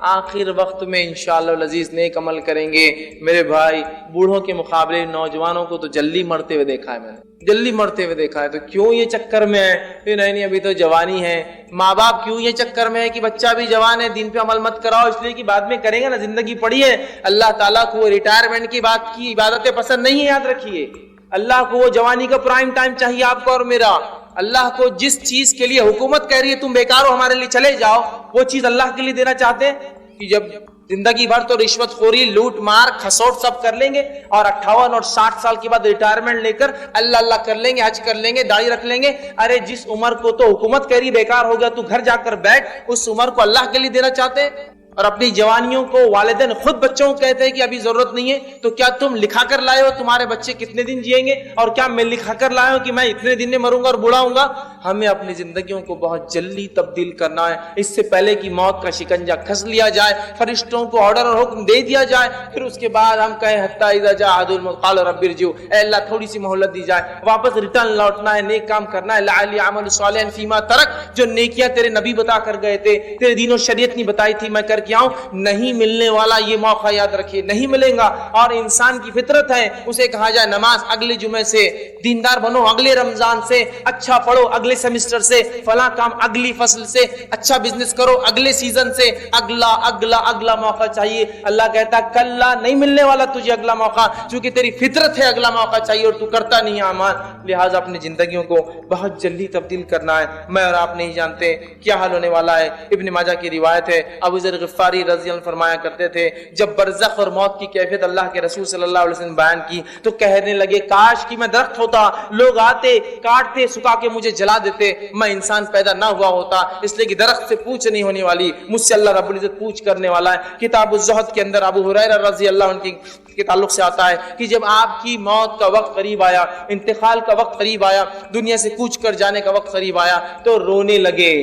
آخر وقت میں انشاءاللہ العزیز نیک عمل کریں گے۔ میرے بھائی بوڑھوں کے مقابلے نوجوانوں کو تو جلدی مرتے ہوئے دیکھا ہے، میں نے جلدی مرتے ہوئے دیکھا ہے۔ تو کیوں یہ چکر میں ہے کہ نہیں ابھی تو جوانی ہے؟ ماں باپ کیوں یہ چکر میں ہے کہ بچہ بھی جوان ہے، دین پہ عمل مت کراؤ، اس لیے کہ بعد میں کریں گے نا، زندگی پڑی ہے۔ اللہ تعالیٰ کو ریٹائرمنٹ کی بات کی عبادتیں پسند نہیں ہے، یاد رکھیے۔ اللہ کو وہ جوانی کا پرائم ٹائم چاہیے آپ کو اور میرا۔ اللہ کو جس چیز کے لیے حکومت کہہ رہی ہے تم بیکار ہو ہمارے لیے چلے جاؤ، وہ چیز اللہ کے لیے دینا چاہتے ہیں کہ جب زندگی بھر تو رشوت خوری لوٹ مار کھسوٹ سب کر لیں گے اور 58 اور 60 سال کے بعد ریٹائرمنٹ لے کر اللہ اللہ کر لیں گے، حج کر لیں گے، داڑھی رکھ لیں گے۔ ارے جس عمر کو تو حکومت کہہ رہی بیکار ہو گیا تو گھر جا کر بیٹھ، اس عمر کو اللہ کے لیے دینا چاہتے ہیں۔ اور اپنی جوانیوں کو والدین خود بچوں کو کہتے ہیں کہ ابھی ضرورت نہیں ہے، تو کیا تم لکھا کر لائے ہو تمہارے بچے کتنے دن جئیں گے؟ اور کیا میں لکھا کر لایا ہوں کہ میں اتنے دن میں مروں گا اور بوڑھا ہوں گا؟ ہمیں اپنی زندگیوں کو بہت جلدی تبدیل کرنا ہے، اس سے پہلے کہ موت کا شکنجہ کھس لیا جائے، فرشتوں کو آرڈر اور حکم دے دیا جائے، پھر اس کے بعد ہم کہیں حتی اذا جاء احد الموت قال رب ارجعون، اے اللہ تھوڑی سی مہلت دی جائے، واپس ریٹرن لوٹنا ہے، نیک کام کرنا ہے، لعلی اعمل صالحا فیما ترک، جو نیکیاں تیرے نبی بتا کر گئے تھے، تیرے دین و شریعت نے بتائی تھی، میں کر کے آؤں۔ نہیں ملنے والا یہ موقع، یاد رکھیے نہیں ملے گا۔ اور انسان کی فطرت ہے، اسے کہا جائے نماز اگلے جمعے سے، دیندار بنو اگلے رمضان سے، اچھا پڑھو اگلے سیمسٹر سے، فلاں کام اگلی فصل سے، اچھا بزنس کرو اگلے سیزن سے، اگلا اگلا اگلا موقع چاہیے۔ اللہ کہتا کلا نہیں ملنے والا تجھے اگلا موقع، چونکہ تیری فطرت ہے اگلا موقع چاہیے اور تو کرتا نہیں اعمال۔ لہٰذا اپنی زندگیوں کو بہت جلدی تبدیل کرنا ہے۔ میں اور آپ نہیں جانتے کیا حال ہونے والا ہے۔ ابن ماجہ کی روایت ہے، ابو ذر غفاری رضی اللہ فرمایا کرتے تھے جب برزخ اور موت کی کیفیت اللہ کے رسول صلی اللہ علیہ وسلم بیان کی تو کہنے لگے کاش کہ میں درخت ہوتا، لوگ آتے کاٹتے سکھا کے مجھے جلا دیتے، میں انسان پیدا نہ ہوا ہوتا، اس لیے کہ درخت سے پوچھ نہیں ہونے والی، مجھ سے اللہ رب العزت پوچھ کرنے والا ہے۔ کتاب الزہد کے اندر ابو ہریرہ رضی اللہ عنہ کے تعلق سے آتا ہے کہ جب آپ کی موت کا وقت قریب آیا، انتقال کا وقت قریب آیا، دنیا سے کوچ کر جانے کا وقت قریب آیا تو رونے لگے۔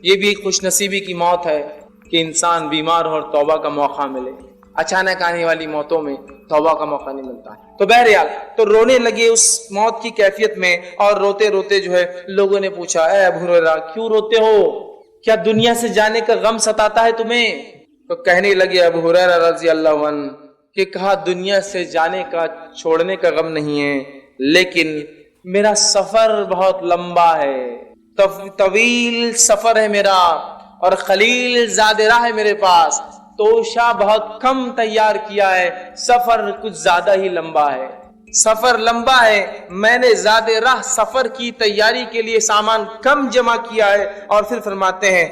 یہ بھی خوش نصیبی کی موت ہے کہ انسان بیمار ہو اور توبہ کا موقع ملے۔ اچانک آنے والی موتوں میں توبہ کا موقع نہیں ملتا ہے۔ تو بہرحال تو رونے لگے اس موت کی کیفیت میں، اور روتے روتے جو ہے لوگوں نے پوچھا اے ابو ہریرہ کیوں روتے ہو؟ کیا دنیا سے جانے کا غم ستاتا ہے تمہیں؟ تو کہنے لگے ابو ہریرہ رضی اللہ عنہ کہ کہا دنیا سے جانے کا چھوڑنے کا غم نہیں ہے، لیکن میرا سفر بہت لمبا ہے، طویل سفر ہے میرا، اور خلیل زاد راہ ہے میرے پاس، توشہ بہت کم تیار کیا ہے، سفر کچھ زیادہ ہی لمبا ہے، سفر لمبا ہے، میں نے زاد راہ سفر کی تیاری کے لیے سامان کم جمع کیا ہے۔ اور پھر فرماتے ہیں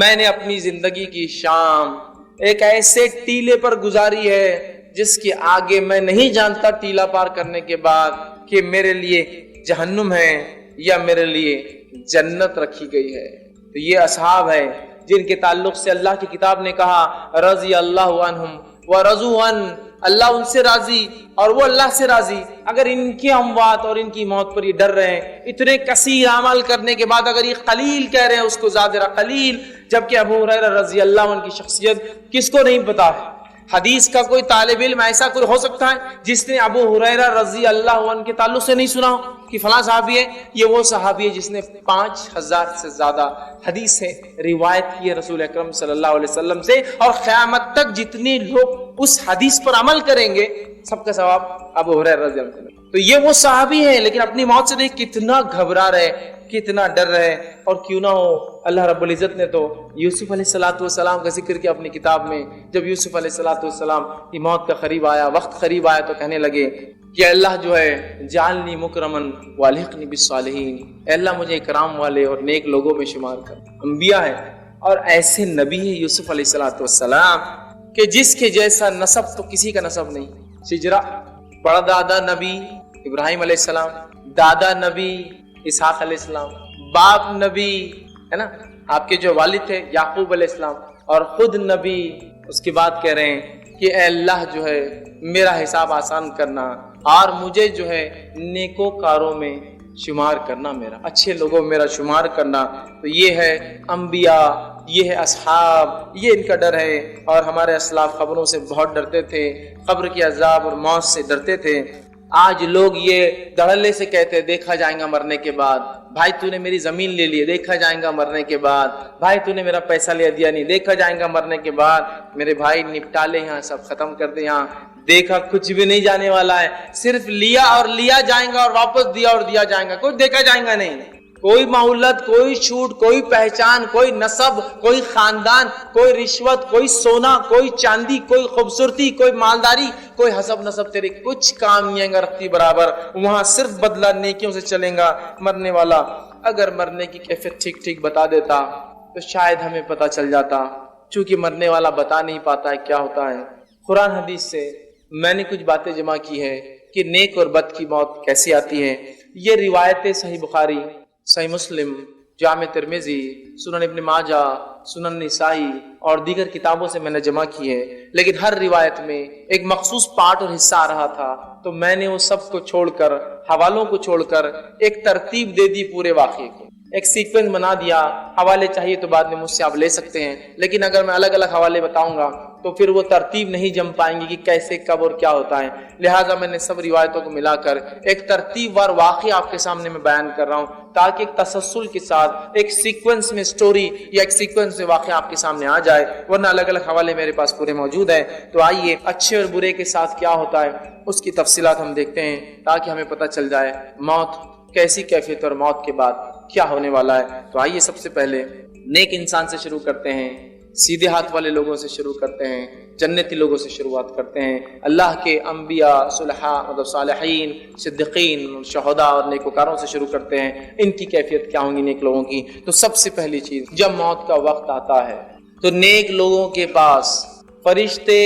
میں نے اپنی زندگی کی شام ایک ایسے ٹیلے پر گزاری ہے جس کے آگے میں نہیں جانتا ٹیلا پار کرنے کے بعد کہ میرے لیے جہنم ہے یا میرے لیے جنت رکھی گئی ہے۔ تو یہ اصحاب ہیں جن کے تعلق سے اللہ کی کتاب نے کہا رضی اللہ عنہم ورضوا عنہ، اللہ ان سے راضی اور وہ اللہ سے راضی۔ اگر ان کی اموات اور ان کی موت پر یہ ڈر رہے ہیں، اتنے کثیر اعمال کرنے کے بعد اگر یہ قلیل کہہ رہے ہیں اس کو زادرہ قلیل، جبکہ ابو ہریرہ رضی اللہ عنہ کی شخصیت کس کو نہیں پتا ہے؟ حدیث کا کوئی طالب علم ایسا کوئی ہو سکتا ہے جس نے ابو ہریرہ رضی اللہ عنہ کے تعلق سے نہیں سنا ہو کہ فلاں صحابی ہے؟ یہ وہ صحابی ہے جس نے 5000 سے زیادہ حدیثیں روایت کی ہے رسول اکرم صلی اللہ علیہ وسلم سے، اور قیامت تک جتنے لوگ اس حدیث پر عمل کریں گے سب کا ثواب ابو ہریرہ رضی اللہ عنہ۔ تو یہ وہ صحابی ہیں، لیکن اپنی موت سے دیکھ کتنا گھبرا رہے، کتنا ڈر رہے۔ اور کیوں نہ ہو اللہ رب العزت نے تو یوسف علیہ السلام کا ذکر کیا اپنی کتاب میں۔ جب یوسف علیہ السلام کی موت کا قریب آیا، وقت قریب آیا، تو کہنے لگے کہ اللہ جو ہے جعلنی مکرمن والحقنی بالصالحین، اے اللہ مجھے اکرام والے اور نیک لوگوں میں شمار کر۔ انبیاء ہے اور ایسے نبی ہے یوسف علیہ السلام کہ جس کے جیسا نسب تو کسی کا نسب نہیں۔ شجرا بڑا دادا نبی ابراہیم علیہ السلام، دادا نبی اسحاق علیہ السلام، باپ نبی ہے نا، آپ کے جو والد تھے یعقوب علیہ السلام، اور خود نبی۔ اس کے بعد کہہ رہے ہیں کہ اے اللہ جو ہے میرا حساب آسان کرنا اور مجھے جو ہے نیکوکاروں میں شمار کرنا، میرا اچھے لوگوں میں میرا شمار کرنا۔ تو یہ ہے انبیاء، یہ ہے اصحاب، یہ ان کا ڈر ہے۔ اور ہمارے اسلاف قبروں سے بہت ڈرتے تھے، قبر کے عذاب اور موت سے ڈرتے تھے۔ آج لوگ یہ دھڑلے سے کہتے ہیں دیکھا جائے گا مرنے کے بعد، بھائی تو نے میری زمین لے لی، دیکھا جائے گا مرنے کے بعد، بھائی تو نے میرا پیسہ لے دیا نہیں، دیکھا جائے گا مرنے کے بعد۔ میرے بھائی نپٹا لے یہاں، سب ختم کر دے یہاں، دیکھا کچھ بھی نہیں جانے والا ہے، صرف لیا اور لیا جائے گا اور واپس دیا اور دیا جائے گا، کچھ دیکھا جائے گا نہیں۔ کوئی مہلت، کوئی چھوٹ، کوئی پہچان، کوئی نسب، کوئی خاندان، کوئی رشوت، کوئی سونا، کوئی چاندی، کوئی خوبصورتی، کوئی مالداری، کوئی حسب نسب تیرے کچھ کام نہیں آئے گا رکھتی برابر۔ وہاں صرف بدلہ نیکیوں سے چلیں گا مرنے والا۔ اگر مرنے کی کیفیت ٹھیک ٹھیک بتا دیتا تو شاید ہمیں پتہ چل جاتا، چونکہ مرنے والا بتا نہیں پاتا ہے کیا ہوتا ہے۔ قرآن حدیث سے میں نے کچھ باتیں جمع کی ہے کہ نیک اور بد کی موت کیسی آتی ہے۔ یہ روایتیں صحیح بخاری، صحیح مسلم، جامع ترمذی، سنن ابن ماجہ، سنن نسائی اور دیگر کتابوں سے میں نے جمع کی ہے، لیکن ہر روایت میں ایک مخصوص پارٹ اور حصہ آ رہا تھا، تو میں نے وہ سب کو چھوڑ کر، حوالوں کو چھوڑ کر ایک ترتیب دے دی پورے واقعے کو، ایک سیکوینس بنا دیا۔ حوالے چاہیے تو بعد میں مجھ سے آپ لے سکتے ہیں، لیکن اگر میں الگ الگ حوالے بتاؤں گا تو پھر وہ ترتیب نہیں جم پائیں گی کہ کیسے کب اور کیا ہوتا ہے۔ لہٰذا میں نے سب روایتوں کو ملا کر ایک ترتیب وار واقعہ آپ کے سامنے میں بیان کر رہا ہوں، تاکہ ایک تسلسل کے ساتھ ایک سیکوینس میں سٹوری یا ایک سیکوینس میں واقعہ آپ کے سامنے آ جائے، ورنہ الگ الگ حوالے میرے پاس پورے موجود ہیں۔ تو آئیے اچھے اور برے کے ساتھ کیا ہوتا ہے اس کی تفصیلات ہم دیکھتے ہیں، تاکہ ہمیں پتہ چل جائے موت کیسی کیفیت اور موت کے بعد کیا ہونے والا ہے۔ تو آئیے سب سے پہلے نیک انسان سے شروع کرتے ہیں، سیدھے ہاتھ والے لوگوں سے شروع کرتے ہیں، جنتی لوگوں سے شروعات کرتے ہیں، اللہ کے انبیاء، صلحاء مطلب صالحین، صدیقین، شہداء اور نیکوکاروں سے شروع کرتے ہیں۔ ان کی کیفیت کیا ہوں گی نیک لوگوں کی؟ تو سب سے پہلی چیز، جب موت کا وقت آتا ہے تو نیک لوگوں کے پاس فرشتے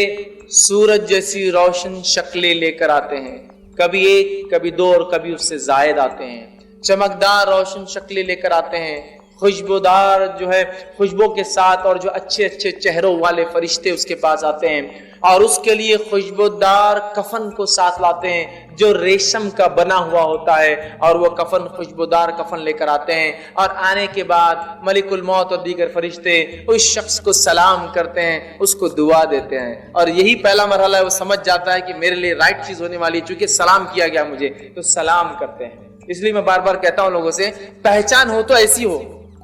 سورج جیسی روشن شکلیں لے کر آتے ہیں، کبھی ایک، کبھی دو اور کبھی اس سے زائد آتے ہیں، چمکدار روشن شکلیں لے کر آتے ہیں، خوشبودار جو ہے خوشبو کے ساتھ، اور جو اچھے اچھے چہروں والے فرشتے اس کے پاس آتے ہیں، اور اس کے لیے خوشبودار کفن کو ساتھ لاتے ہیں جو ریشم کا بنا ہوا ہوتا ہے، اور وہ کفن خوشبودار کفن لے کر آتے ہیں، اور آنے کے بعد ملک الموت اور دیگر فرشتے اس شخص کو سلام کرتے ہیں، اس کو دعا دیتے ہیں، اور یہی پہلا مرحلہ ہے، وہ سمجھ جاتا ہے کہ میرے لیے رائٹ چیز ہونے والی ہے، چونکہ سلام کیا گیا مجھے، تو سلام کرتے ہیں۔ اس لیے میں بار بار کہتا ہوں لوگوں سے، پہچان ہو تو ایسی ہو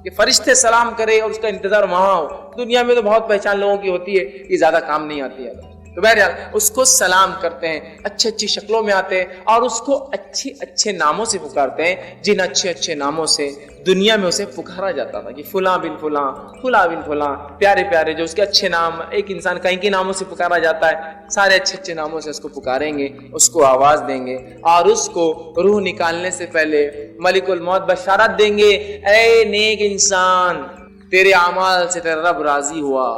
کہ فرشتے سلام کرے اور اس کا انتظار وہاں ہو۔ دنیا میں تو بہت پہچان لوگوں کی ہوتی ہے، یہ زیادہ کام نہیں آتی ہے، تو بہرحال اس کو سلام کرتے ہیں، اچھی اچھی شکلوں میں آتے ہیں، اور اس کو اچھے اچھے ناموں سے پکارتے ہیں، جن اچھے اچھے ناموں سے دنیا میں اسے پکارا جاتا تھا کہ فلاں بن فلاں، فلاں بن فلاں، پیارے پیارے جو اس کے اچھے نام، ایک انسان کہیں کے ناموں سے پکارا جاتا ہے، سارے اچھے اچھے ناموں سے اس کو پکاریں گے، اس کو آواز دیں گے، اور اس کو روح نکالنے سے پہلے ملک الموت بشارت دیں گے، اے نیک انسان، تیرے اعمال سے تیرا رب راضی ہوا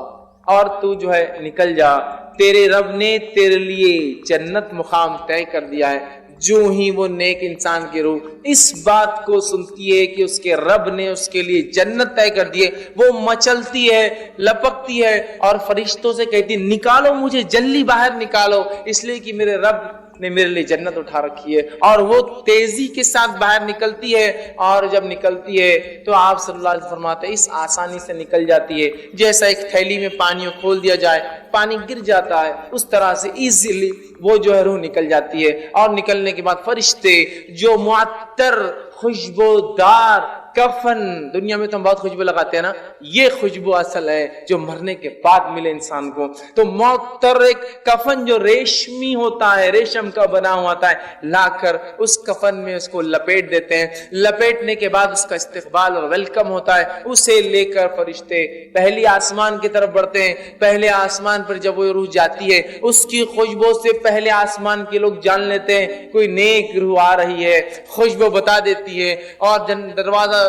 اور تو جو ہے نکل جا، تیرے رب نے تیرے لیے جنت مقام طے کر دیا ہے۔ جو ہی وہ نیک انسان کی روح اس بات کو سنتی ہے کہ اس کے رب نے اس کے لیے جنت طے کر دی ہے، وہ مچلتی ہے، لپکتی ہے، اور فرشتوں سے کہتی ہے نکالو مجھے، جلدی باہر نکالو، اس لیے کہ میرے رب نے میرے لیے جنت اٹھا رکھی ہے۔ اور وہ تیزی کے ساتھ باہر نکلتی ہے، اور جب نکلتی ہے تو آپ صلی اللہ علیہ وسلم فرماتے ہیں اس آسانی سے نکل جاتی ہے جیسا ایک تھیلی میں پانی کھول دیا جائے، پانی گر جاتا ہے، اس طرح سے ایزیلی وہ جو ہے روح نکل جاتی ہے۔ اور نکلنے کے بعد فرشتے جو معطر خوشبودار کفن، دنیا میں تو ہم بہت خوشبو لگاتے ہیں نا، یہ خوشبو اصل ہے جو مرنے کے بعد ملے انسان کو، تو معطر ایک کفن جو ریشمی ہوتا ہے، ریشم کا بنا ہوا ہوتا ہے، لا کر اس کفن میں اس کو لپیٹ دیتے ہیں۔ لپیٹنے کے بعد اس کا استقبال اور ویلکم ہوتا ہے، اسے لے کر فرشتے پہلی آسمان کی طرف بڑھتے ہیں۔ پہلے آسمان پر جب وہ روح جاتی ہے، اس کی خوشبو سے پہلے آسمان کے لوگ جان لیتے ہیں کوئی نیک روح آ رہی ہے، خوشبو بتا دیتی ہے، اور دروازہ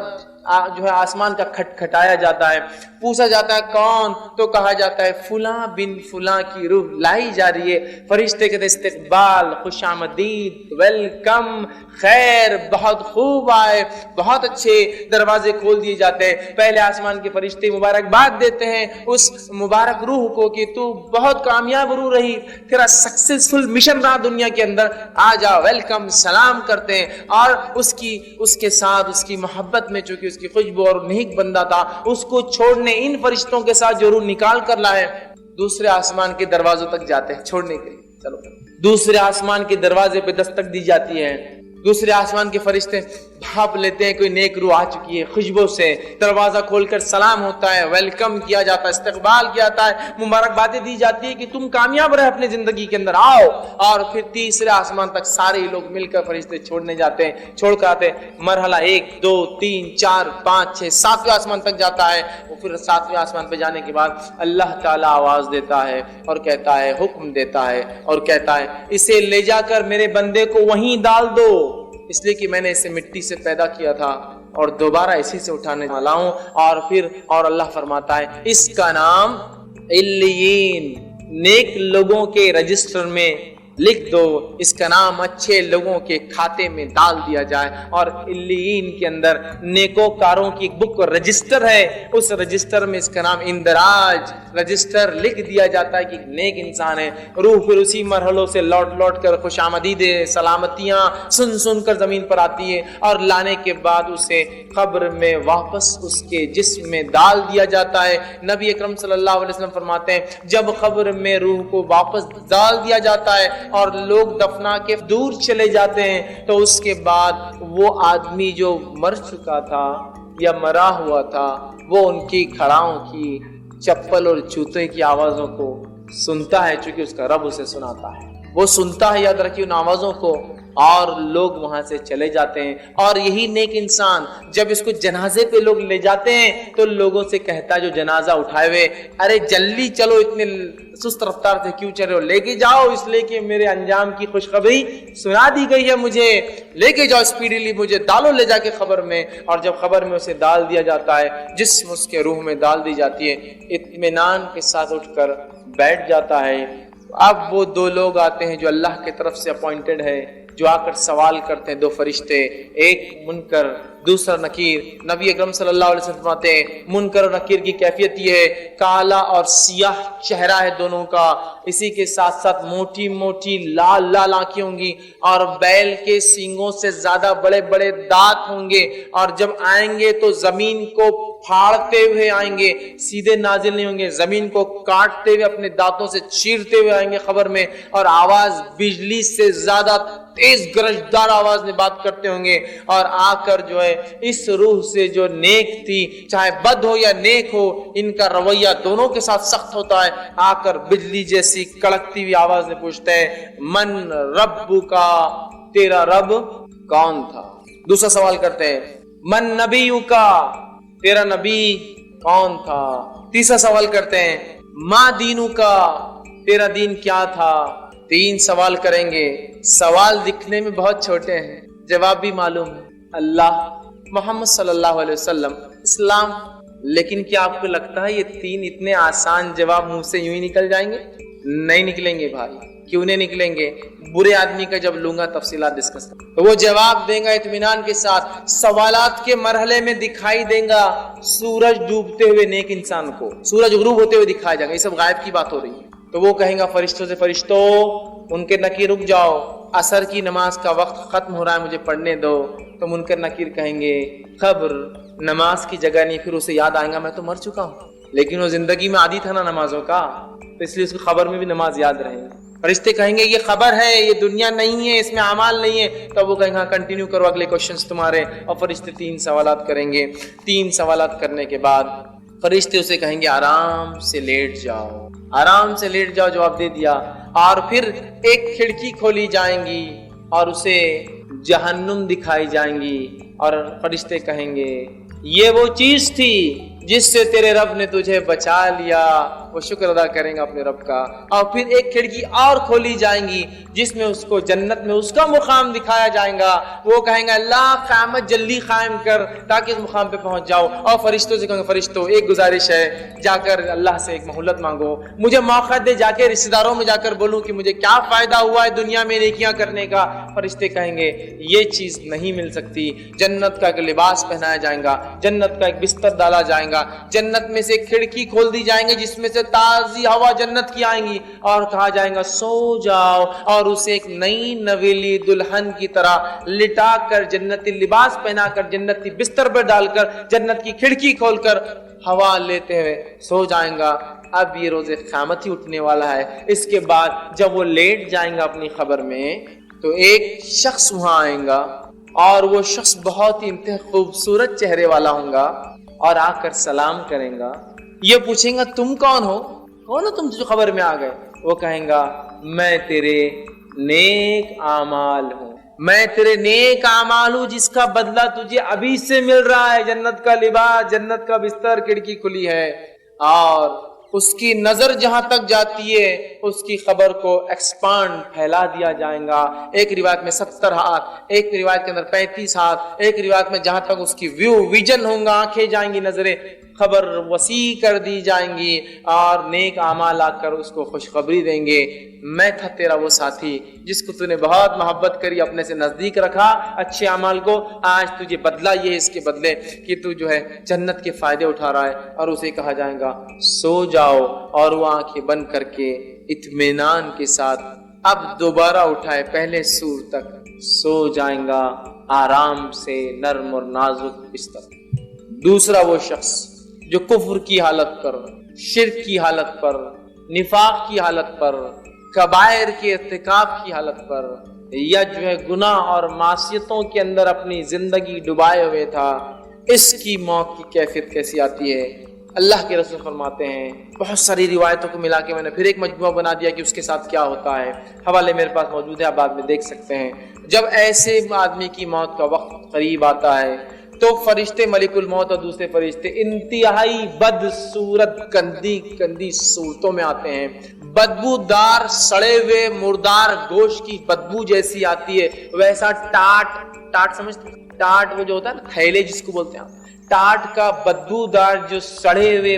جو ہے آسمان کا کھٹکھٹایا جاتا ہے، پوچھا جاتا ہے کون، تو کہا جاتا ہے فلاں بن فلاں کی روح لائی جا رہی ہے۔ فرشتے کہتے استقبال، خوش آمدید، ویلکم، خیر، بہت خوب آئے، بہت اچھے۔ دروازے کھول دیے جاتے ہیں، پہلے آسمان کے فرشتے مبارکباد دیتے ہیں اس مبارک روح کو کہ تو بہت کامیاب روح رہی، تیرا سکسیسفل مشن رہا دنیا کے اندر، آ جا، ویلکم، سلام کرتے ہیں۔ اور اس کے ساتھ اس کی محبت میں چونکہ اس کی خوشبو اور نیک بندہ تھا، اس کو چھوڑنے ان فرشتوں کے ساتھ جو روح نکال کر لائے دوسرے آسمان کے دروازوں تک جاتے ہیں چھوڑنے کے لیے۔ چلو دوسرے آسمان کے دروازے پہ دستک دی جاتی ہے، دوسرے آسمان کے فرشتے بھاپ لیتے ہیں کوئی نیک روح آ چکی ہے، خوشبو سے دروازہ کھول کر سلام ہوتا ہے، ویلکم کیا جاتا ہے، استقبال کیا جاتا ہے، مبارکبادیں دی جاتی ہے کہ تم کامیاب رہے اپنی زندگی کے اندر، آؤ۔ اور پھر تیسرے آسمان تک سارے لوگ مل کر فرشتے چھوڑنے جاتے ہیں، چھوڑ کر آتے ہیں۔ مرحلہ 1 2 3 4 5 6 7ویں آسمان تک جاتا ہے۔ وہ پھر 7ویں آسمان پہ جانے کے بعد اللہ تعالیٰ آواز دیتا ہے اور کہتا ہے، حکم دیتا ہے اور کہتا ہے اسے لے جا کر میرے بندے کو وہیں ڈال دو، اس لیے کہ میں نے اسے مٹی سے پیدا کیا تھا اور دوبارہ اسی سے اٹھانے والا ہوں۔ اور اللہ فرماتا ہے اس کا نام علیین، نیک لوگوں کے رجسٹر میں لکھ دو، اس کا نام اچھے لوگوں کے کھاتے میں ڈال دیا جائے۔ اور علیین کے اندر نیکوکاروں کی ایک بک رجسٹر ہے، اس رجسٹر میں اس کا نام اندراج رجسٹر لکھ دیا جاتا ہے کہ ایک نیک انسان ہے۔ روح پھر اسی مرحلوں سے لوٹ کر خوش آمدید سلامتیاں سن کر زمین پر آتی ہے، اور لانے کے بعد اسے قبر میں واپس اس کے جسم میں ڈال دیا جاتا ہے۔ نبی اکرم صلی اللہ علیہ وسلم فرماتے ہیں جب قبر میں روح کو واپس ڈال دیا جاتا ہے اور لوگ دفنا کے دور چلے جاتے ہیں تو اس کے بعد وہ آدمی جو مر چکا تھا یا مرا ہوا تھا وہ ان کی کھڑاؤں کی، چپل اور جوتے کی آوازوں کو سنتا ہے، چونکہ اس کا رب اسے سناتا ہے، وہ سنتا ہے، یاد رکھیے ان آوازوں کو، اور لوگ وہاں سے چلے جاتے ہیں۔ اور یہی نیک انسان جب اس کو جنازے پہ لوگ لے جاتے ہیں تو لوگوں سے کہتا ہے جو جنازہ اٹھائے ہوئے، ارے جلدی چلو، اتنے سست رفتار سے کیوں چل رہے ہو، لے کے جاؤ، اس لیے کہ میرے انجام کی خوشخبری سنا دی گئی ہے، مجھے لے کے جاؤ اسپیڈیلی، مجھے ڈالو لے جا کے خبر میں۔ اور جب خبر میں اسے ڈال دیا جاتا ہے، جسم اس کے روح میں ڈال دی جاتی ہے، اطمینان کے ساتھ اٹھ کر بیٹھ جاتا ہے۔ اب وہ دو لوگ آتے ہیں جو اللہ کی طرف سے اپوائنٹڈ ہے، جو آ کر سوال کرتے ہیں، دو فرشتے، ایک منکر دوسرا نکیر۔ نبی اکرم صلی اللہ علیہ وسلم فرماتے ہیں منکر اور نکیر کی کیفیت یہ ہے، کالا اور سیاہ چہرہ ہے دونوں کا، اسی کے ساتھ ساتھ موٹی موٹی لال لال آنکھیں ہوں گی، اور بیل کے سینگوں سے زیادہ بڑے بڑے دانت ہوں گے، اور جب آئیں گے تو زمین کو پھاڑتے ہوئے آئیں گے، سیدھے نازل نہیں ہوں گے، زمین کو کاٹتے ہوئے اپنے دانتوں سے چیرتے ہوئے آئیں گے خبر میں، اور آواز بجلی سے زیادہ تیز گرجدار آواز میں بات کرتے ہوں گے، اور آ کر جو ہے اس روح سے جو نیک تھی، چاہے بد ہو یا نیک ہو، ان کا رویہ دونوں کے ساتھ سخت ہوتا ہے، آ کر بجلی جیسی کڑکتی ہوئی آواز میں پوچھتے ہیں من رب کا، تیرا رب کون تھا؟ دوسرا سوال کرتے ہیں من نبی کا، تیرا نبی کون تھا؟ تیسرا سوال کرتے ہیں ما دینو کا، تیرا دین کیا تھا؟ 3 سوال کریں گے، سوال دکھنے میں بہت چھوٹے ہیں، جواب بھی معلوم ہے، اللہ، محمد صلی اللہ علیہ وسلم، اسلام۔ لیکن کیا آپ کو لگتا ہے یہ 3 اتنے آسان جواب منہ سے یوں ہی نکل جائیں گے؟ نہیں نکلیں گے بھائی، کیوں نہیں نکلیں گے؟ برے آدمی کا جب لوں گا تفصیلات ڈسکس تو وہ جواب دیں گا اطمینان کے ساتھ، سوالات کے مرحلے میں دکھائی دیں گا سورج ڈوبتے ہوئے نیک انسان کو، سورج غروب ہوتے ہوئے دکھایا جائے گا، یہ سب غائب کی بات ہو رہی ہے۔ تو وہ کہیں گا فرشتوں سے فرشتوں ان کے نکیر رک جاؤ، عصر کی نماز کا وقت ختم ہو رہا ہے، مجھے پڑھنے دو۔ تو منکر نکیر کہیں گے خبر نماز کی جگہ نہیں، پھر اسے یاد آئے گا میں تو مر چکا ہوں، لیکن وہ زندگی میں عادی تھا نا نمازوں کا، تو اس لیے اس کی خبر میں بھی نماز یاد رہے گی۔ فرشتے کہیں گے یہ خبر ہے، یہ دنیا نہیں ہے، اس میں اعمال نہیں ہے۔ تو وہ کہیں گے کنٹینیو کرو اگلے کوشچنز تمہارے، اور فرشتے 3 سوالات کریں گے۔ 3 سوالات کرنے کے بعد فرشتے اسے کہیں گے آرام سے لیٹ جاؤ، آرام سے لیٹ جاؤ، جواب دے دیا۔ اور پھر ایک کھڑکی کھولی جائیں گی اور اسے جہنم دکھائی جائیں گی، اور فرشتے کہیں گے یہ وہ چیز تھی جس سے تیرے رب نے تجھے بچا لیا، وہ شکر ادا کریں گا اپنے رب کا. اور پھر ایک کھڑکی اور کھولی جائیں گی جس میں اس کو جنت میں اس کا مقام دکھایا جائے گا. وہ کہیں گے اللہ قیامت جلدی قائم کر تاکہ اس مقام پہ پہنچ جاؤ. اور فرشتوں سے کہیں گے فرشتوں ایک گزارش ہے, جا کر اللہ سے ایک مہلت مانگو, مجھے موقع دے, جا کے رشتہ داروں میں جا کر بولوں کہ مجھے کیا فائدہ ہوا ہے دنیا میں نیکیاں کرنے کا. فرشتے کہیں گے یہ چیز نہیں مل سکتی. جنت کا ایک لباس پہنایا جائے گا, جنت کا ایک بستر ڈالا جائے گا, جنت میں سے ایک کھڑکی کھول دی جائیں گے جس میں سے تازی ہوا جنت کی آئیں گی, اور کہا جائے گا سو جاؤ, اور اسے ایک نئی نویلی دلہن کی طرح لٹا کر, جنتی لباس پہنا کر, جنتی بستر پر ڈال کر, جنت کی کھڑکی کھول کر ہوا لیتے ہوئے سو جائیں گا. اب یہ روز قیامت ہی اٹھنے والا ہے. اس کے بعد جب وہ لیٹ جائیں گا اپنی خبر میں تو ایک شخص وہاں آئیں گا, اور وہ شخص بہت ہی انتہائی خوبصورت چہرے والا ہوں گا, اور آ کر سلام کریں گا. یہ پوچھیں گا تم کون ہو تم جو خبر میں آ گئے. وہ کہیں گا میں تیرے نیک اعمال ہوں, میں تیرے نیک اعمال ہوں جس کا بدلہ تجھے ابھی سے مل رہا ہے. جنت کا لباس, جنت کا بستر, کھڑکی کھلی ہے, اور اس کی نظر جہاں تک جاتی ہے اس کی خبر کو ایکسپانڈ پھیلا دیا جائے گا. ایک روایت میں 70 ہاتھ, ایک روایت کے اندر 35 ہاتھ, ایک روایت میں جہاں تک اس کی ویژن ہوں گا, آنکھیں جائیں گی, نظریں, خبر وسیع کر دی جائیں گی, اور نیک اعمال آ کر اس کو خوشخبری دیں گے میں تھا تیرا وہ ساتھی جس کو تو نے بہت محبت کری, اپنے سے نزدیک رکھا اچھے اعمال کو, آج تجھے بدلہ یہ ہے اس کے بدلے کہ تو جو ہے جنت کے فائدے اٹھا رہا ہے. اور اسے کہا جائے گا سو جاؤ, اور وہ آنکھیں بند کر کے اطمینان کے ساتھ اب دوبارہ اٹھائے پہلے سور تک سو جائیں گا آرام سے, نرم اور نازک بستر. دوسرا وہ شخص جو کفر کی حالت پر, شرک کی حالت پر, نفاق کی حالت پر, کبائر کے ارتکاب کی حالت پر, یا جو ہے گناہ اور معصیتوں کے اندر اپنی زندگی ڈبائے ہوئے تھا, اس کی موت کی کیفیت کیسی آتی ہے. اللہ کے رسول فرماتے ہیں, بہت ساری روایتوں کو ملا کے میں نے پھر ایک مجموعہ بنا دیا کہ اس کے ساتھ کیا ہوتا ہے. حوالے میرے پاس موجود ہے, آپ بعد میں دیکھ سکتے ہیں. جب ایسے آدمی کی موت کا وقت قریب آتا ہے تو فرشتے ملک الموت اور دوسرے فرشتے انتہائی بدصورت گندی صورتوں میں آتے ہیں. بدبودار سڑے ہوئے مردار گوشت کی بدبو جیسی آتی ہے, ویسا ٹاٹ سمجھتے ہیں, ٹاٹ وہ جو ہوتا ہے نا تھیلے جس کو بولتے ہیں, ٹاٹ کا بدبودار جو سڑے ہوئے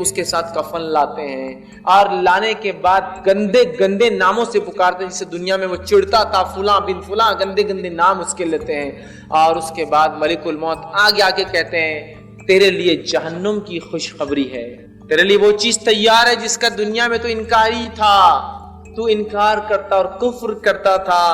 اس کے ساتھ کفن لاتے ہیں, اور لانے کے بعد گندے ناموں سے پکارتے ہیں, جسے دنیا میں وہ چڑھتا تھا فلاں بن فلاں, گندے نام اس کے لیتے ہیں. اور اس کے بعد ملک الموت آگے آ کے کہتے ہیں تیرے لیے جہنم کی خوشخبری ہے, تیرے لیے وہ چیز تیار ہے جس کا دنیا میں تو انکاری تھا, تو انکار کرتا اور کفر کرتا تھا,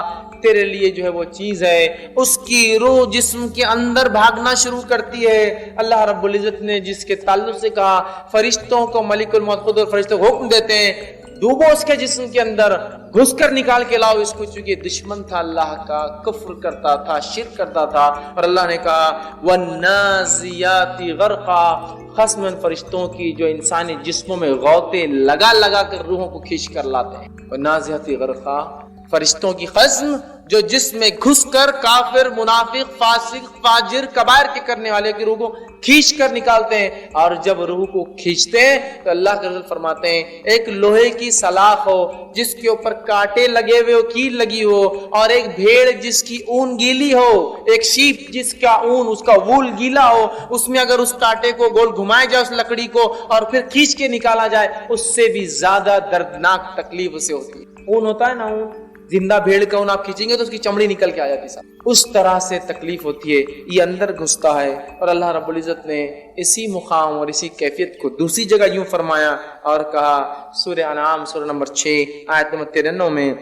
تیرے لیے جو ہے وہ چیز ہے. اس کی روح جسم کے اندر بھاگنا شروع کرتی ہے. اللہ رب العزت نے جس کے تعلق سے کہا فرشتوں کو, ملک الموت خود اور فرشتوں کو حکم دیتے ہیں ڈوبو اس کے جسم کے اندر, گھس کر نکال کے لاؤ اس کو, چونکہ دشمن تھا اللہ کا, کفر کرتا تھا, شرک کرتا تھا. اور اللہ نے کہا وَالنَّازِيَاتِ غَرْقًا, خصم فرشتوں کی جو انسانی جسموں میں غوطے لگا کر روحوں کو کھینچ کر لاتے ہیں. وَالنَّازِيَاتِ غَرْقًا, فرشتوں کی خصم جو جسم میں گھس کر کافر, منافق, فاسق, فاجر, کبائر کے کرنے والے کی روح کو کھینچ کر نکالتے ہیں. اور جب روح کو کھینچتے ہیں تو اللہ کے رسول فرماتے ہیں ایک لوہے کی سلاخ ہو جس کے اوپر کانٹے لگے ہوئے ہو, کیل لگی ہو, اور ایک بھیڑ جس کی اون گیلی ہو, ایک شیپ جس کا اون, اس کا وول گیلا ہو, اس میں اگر اس کانٹے کو گول گھمایا جائے اس لکڑی کو اور پھر کھینچ کے نکالا جائے, اس سے بھی زیادہ دردناک تکلیف اسے ہوتی ہے. اون ہوتا ہے نا, اون, زندہ بھیڑ کا اون آپ کھینچیں گے تو اس کی چمڑی نکل کے آ جاتی ہے, اس طرح سے تکلیف ہوتی ہے. یہ اندر گھستا ہے. اور اللہ رب العزت نے اسی مقام اور اسی کیفیت کو دوسری جگہ یوں فرمایا اور کہا, سورہ انعام سورہ نمبر 6 آیت نمبر 93 میں,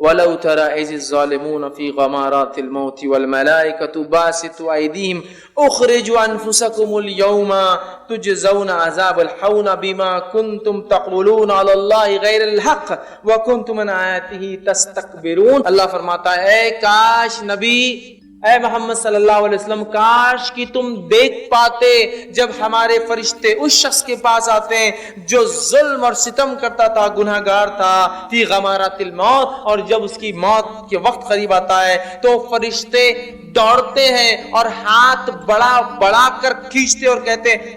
وَلَوْ تَرَى إِذِ الظَّالِمُونَ فِي غَمَارَاتِ الْمَوْتِ وَالْمَلَائِكَةُ بَاسِطُو أَيْدِيهِمْ أُخْرِجُوا أَنفُسَكُمُ الْيَوْمَ تُجْزَوْنَ عَذَابَ الْحَوْنِ بِمَا كُنْتُمْ تَقُولُونَ عَلَى اللَّهِ غَيْرَ الْحَقِّ وَكُنْتُمْ عَنْ آيَاتِهِ تَسْتَكْبِرُونَ. اللہ فرماتا ہے اے کاش نبی, اے محمد صلی اللہ علیہ وسلم, کاش کہ تم دیکھ پاتے جب ہمارے فرشتے اس شخص کے پاس آتے ہیں جو ظلم اور ستم کرتا تھا, گناہگار تھا, فی غمارات الموت, اور جب اس کی موت کے وقت قریب آتا ہے تو فرشتے دوڑتے ہیں اور ہاتھ بڑا کر کھینچتے اور کہتے ہیں